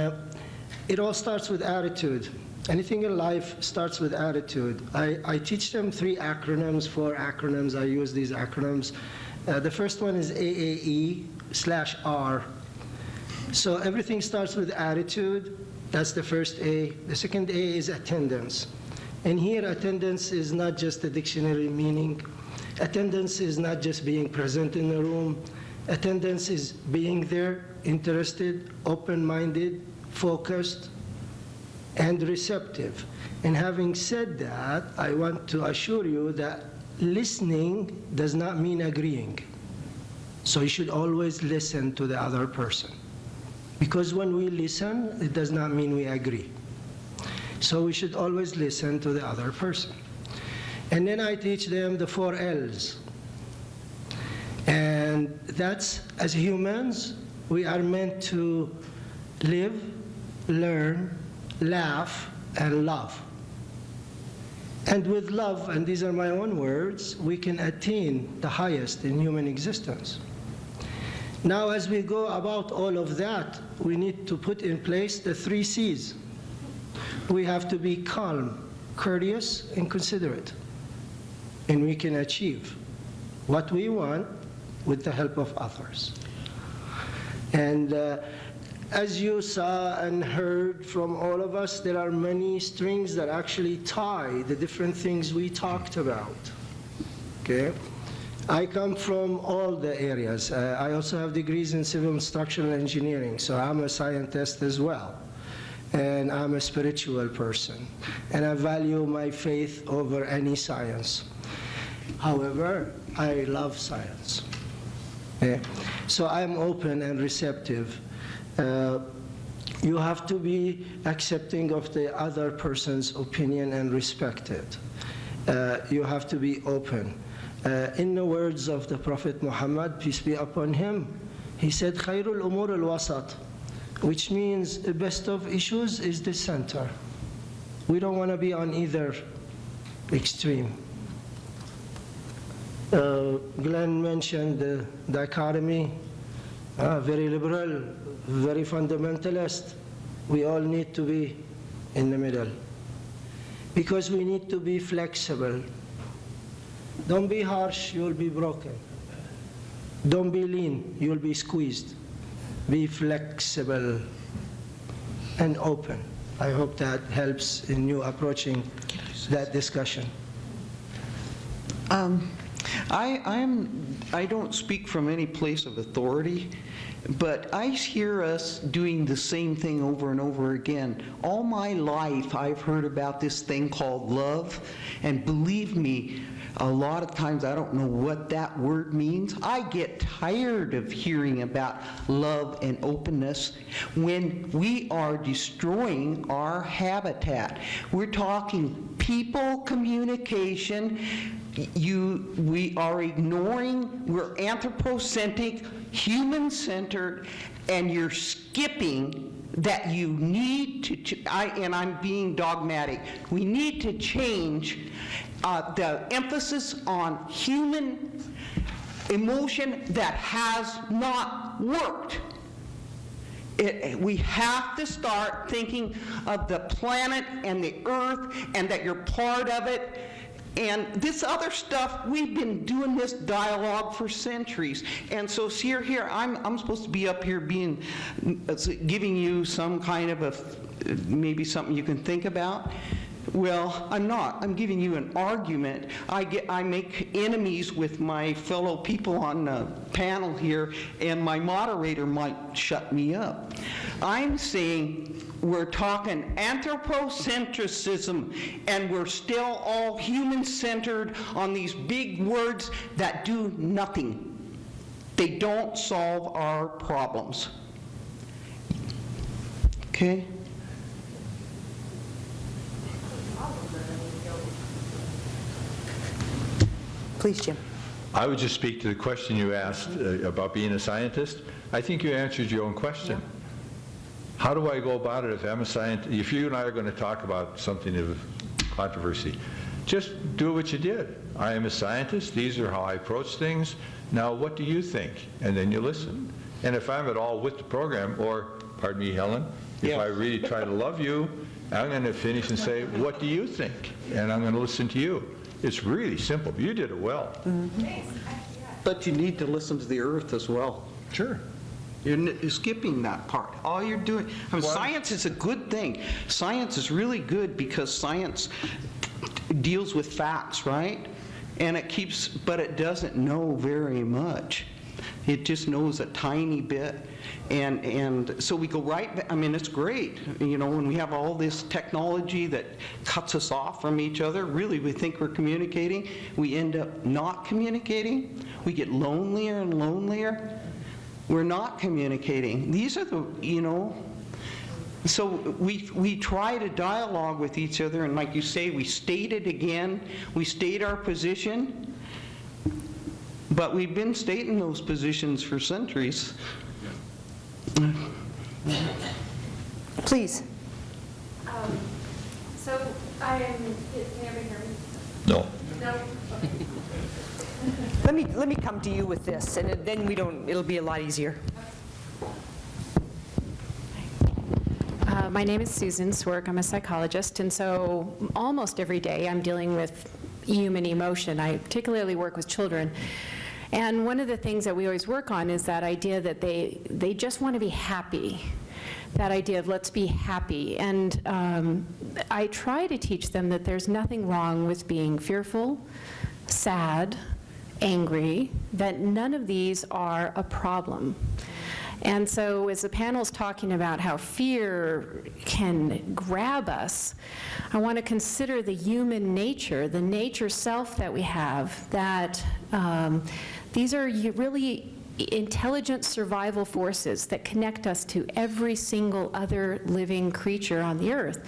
it all starts with attitude. Anything in life starts with attitude. I teach them 3 acronyms, 4 acronyms. I use these acronyms. The first one is AAE/R. So everything starts with attitude. That's the first A. The second A is attendance. And here, attendance is not just a dictionary meaning. Attendance is not just being present in the room. Attendance is being there, interested, open-minded, focused, and receptive. And having said that, I want to assure you that listening does not mean agreeing. So you should always listen to the other person. Because when we listen, it does not mean we agree. So we should always listen to the other person. And then I teach them the 4 L's. And that's, as humans, we are meant to live, learn, laugh, and love. And with love, and these are my own words, we can attain the highest in human existence. Now, as we go about all of that, we need to put in place the 3 C's. We have to be calm, courteous, and considerate. And we can achieve what we want with the help of others. And as you saw and heard from all of us, there are many strings that actually tie the different things we talked about. Okay? I come from all the areas. I also have degrees in civil and structural engineering, so I'm a scientist as well. And I'm a spiritual person. And I value my faith over any science. However, I love science. Okay? So I'm open and receptive. You have to be accepting of the other person's opinion and respect it. You have to be open. In the words of the Prophet Muhammad, peace be upon him, he said, "Khairul umur al-wasat," which means the best of issues is the center. We don't want to be on either extreme. Glenn mentioned the dichotomy, very liberal, very fundamentalist. We all need to be in the middle because we need to be flexible. Don't be harsh, you'll be broken. Don't be lean, you'll be squeezed. Be flexible and open. I hope that helps in you approaching that discussion. I don't speak from any place of authority, but I hear us doing the same thing over and over again. All my life, I've heard about this thing called love, and believe me, a lot of times I don't know what that word means. I get tired of hearing about love and openness when we are destroying our habitat. We're talking people communication. We are ignoring, we're anthropocentric, human-centered, and you're skipping that you need to, and I'm being dogmatic, we need to change the emphasis on human emotion that has not worked. We have to start thinking of the planet and the earth and that you're part of it. And this other stuff, we've been doing this dialogue for centuries. And so here, I'm supposed to be up here giving you some kind of maybe something you can think about. Well, I'm not. I'm giving you an argument. I make enemies with my fellow people on the panel here, and my moderator might shut me up. I'm saying we're talking anthropocentrism, and we're still all human-centered on these big words that do nothing. They don't solve our problems. Okay? Please, Jim. I would just speak to the question you asked about being a scientist. I think you answered your own question. How do I go about it if I'm a scientist? If you and I are going to talk about something of controversy, just do what you did. I am a scientist. These are how I approach things. Now, what do you think? And then you listen. And if I'm at all with the program, or, pardon me, Helen, if I really try to love you, I'm going to finish and say, what do you think? And I'm going to listen to you. It's really simple. You did it well. But you need to listen to the earth as well. Sure. You're skipping that part. All you're doing, science is a good thing. Science is really good because science deals with facts, right? And but it doesn't know very much. It just knows a tiny bit. And so we go right back. I mean, it's great, when we have all this technology that cuts us off from each other. Really, we think we're communicating. We end up not communicating. We get lonelier and lonelier. We're not communicating. These are so we try to dialogue with each other, and like you say, we state it again. We state our position, but we've been stating those positions for centuries. Please. So can everybody hear me? No. No? Okay. Let me come to you with this, and then it'll be a lot easier. My name is Susan Swerk. I'm a psychologist, and so almost every day I'm dealing with human emotion. I particularly work with children. And one of the things that we always work on is that idea that they just want to be happy. That idea of let's be happy. And I try to teach them that there's nothing wrong with being fearful, sad, angry, that none of these are a problem. And so as the panel's talking about how fear can grab us, I want to consider the human nature, the nature self that we have, that these are really intelligent survival forces that connect us to every single other living creature on the earth.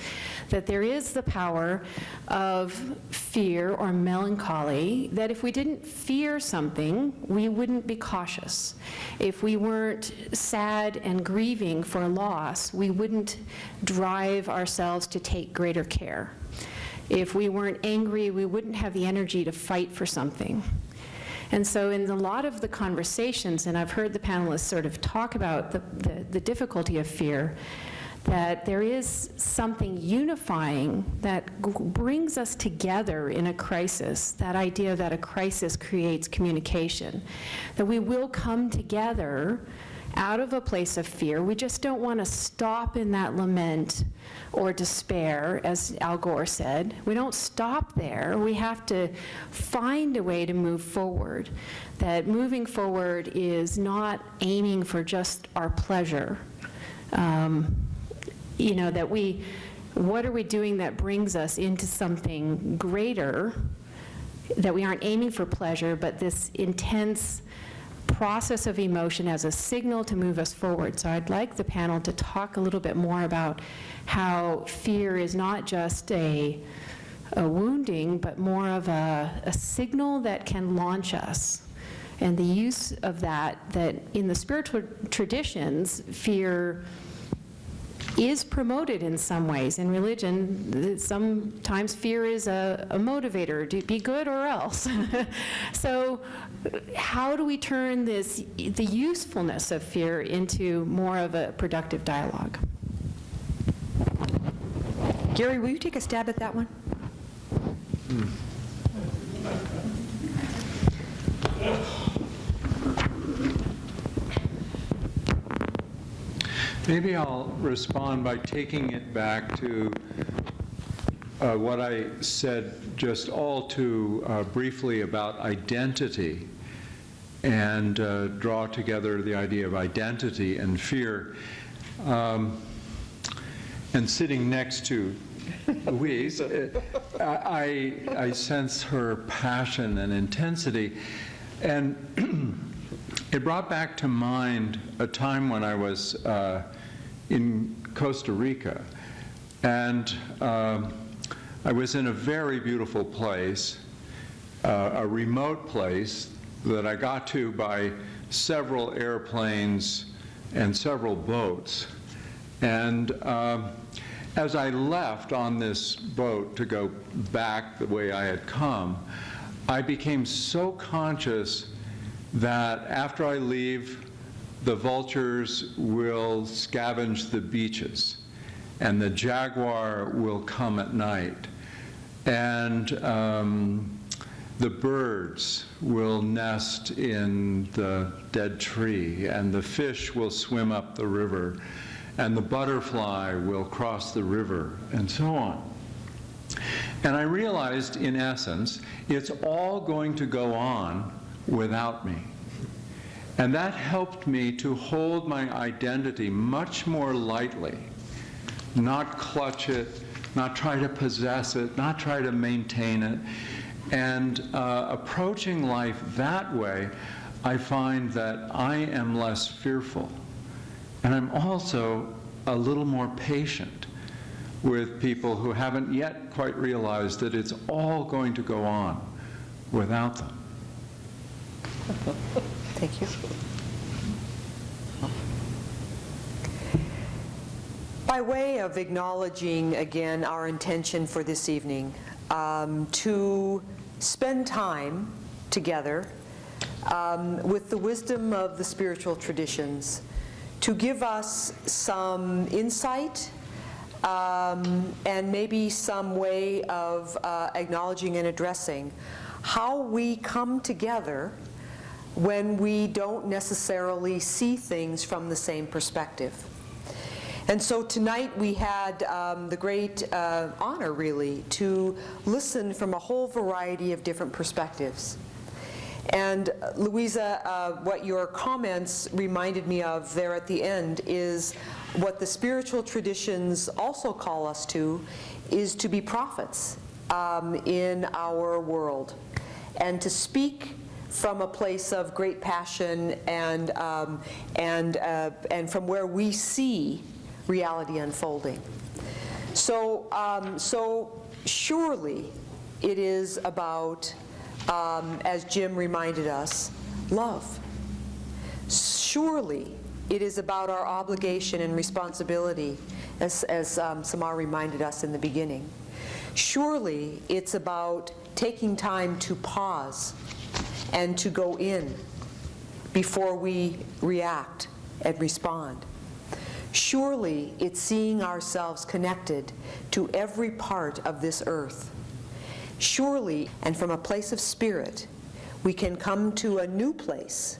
That there is the power of fear or melancholy, that if we didn't fear something, we wouldn't be cautious. If we weren't sad and grieving for loss, we wouldn't drive ourselves to take greater care. If we weren't angry, we wouldn't have the energy to fight for something. And so in a lot of the conversations, and I've heard the panelists sort of talk about the difficulty of fear, that there is something unifying that brings us together in a crisis, that idea that a crisis creates communication, that we will come together out of a place of fear. We just don't want to stop in that lament or despair, as Al Gore said. We don't stop there. We have to find a way to move forward. That moving forward is not aiming for just our pleasure. You know, that what are we doing that brings us into something greater, that we aren't aiming for pleasure, but this intense process of emotion as a signal to move us forward. So I'd like the panel to talk a little bit more about how fear is not just a wounding, but more of a signal that can launch us. And the use of that in the spiritual traditions, fear is promoted in some ways. In religion, sometimes fear is a motivator to be good or else. So how do we turn the usefulness of fear into more of a productive dialogue? Gary, will you take a stab at that one? Maybe I'll respond by taking it back to what I said just all too briefly about identity, and draw together the idea of identity and fear. And sitting next to Louise, I sense her passion and intensity. And it brought back to mind a time when I was in Costa Rica, and I was in a very beautiful place, a remote place that I got to by several airplanes and several boats. And as I left on this boat to go back the way I had come, I became so conscious that after I leave, the vultures will scavenge the beaches, and the jaguar will come at night, and the birds will nest in the dead tree, and the fish will swim up the river, and the butterfly will cross the river, and so on. And I realized, in essence, it's all going to go on without me. And that helped me to hold my identity much more lightly, not clutch it, not try to possess it, not try to maintain it. And approaching life that way, I find that I am less fearful. And I'm also a little more patient with people who haven't yet quite realized that it's all going to go on without them. Thank you. By way of acknowledging again our intention for this evening, to spend time together with the wisdom of the spiritual traditions, to give us some insight and maybe some way of acknowledging and addressing how we come together when we don't necessarily see things from the same perspective. And so tonight we had the great honor, really, to listen from a whole variety of different perspectives. And Louisa, what your comments reminded me of there at the end is what the spiritual traditions also call us to, is to be prophets in our world, and to speak from a place of great passion and from where we see reality unfolding. So surely it is about, as Jim reminded us, love. Surely it is about our obligation and responsibility, as Samar reminded us in the beginning. Surely it's about taking time to pause and to go in before we react and respond. Surely it's seeing ourselves connected to every part of this earth. Surely, and from a place of spirit, we can come to a new place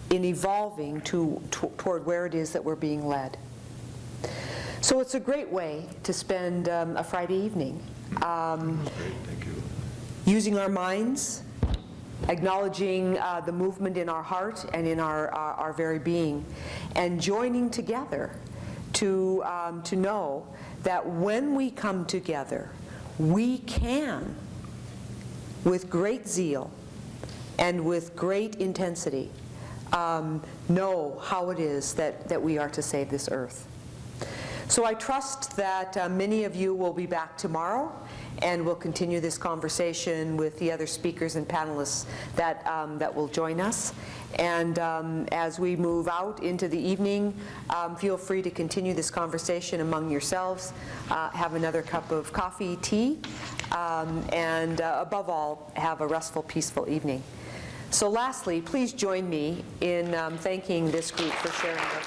in evolving toward where it is that we're being led. So it's a great way to spend a Friday evening. Using our minds, acknowledging the movement in our heart and in our very being, and joining together to know that when we come together, we can, with great zeal and with great intensity, know how it is that we are to save this earth. So I trust that many of you will be back tomorrow, and we'll continue this conversation with the other speakers and panelists that will join us. And as we move out into the evening, feel free to continue this conversation among yourselves, have another cup of coffee, tea, and above all, have a restful, peaceful evening. So lastly, please join me in thanking this group for sharing their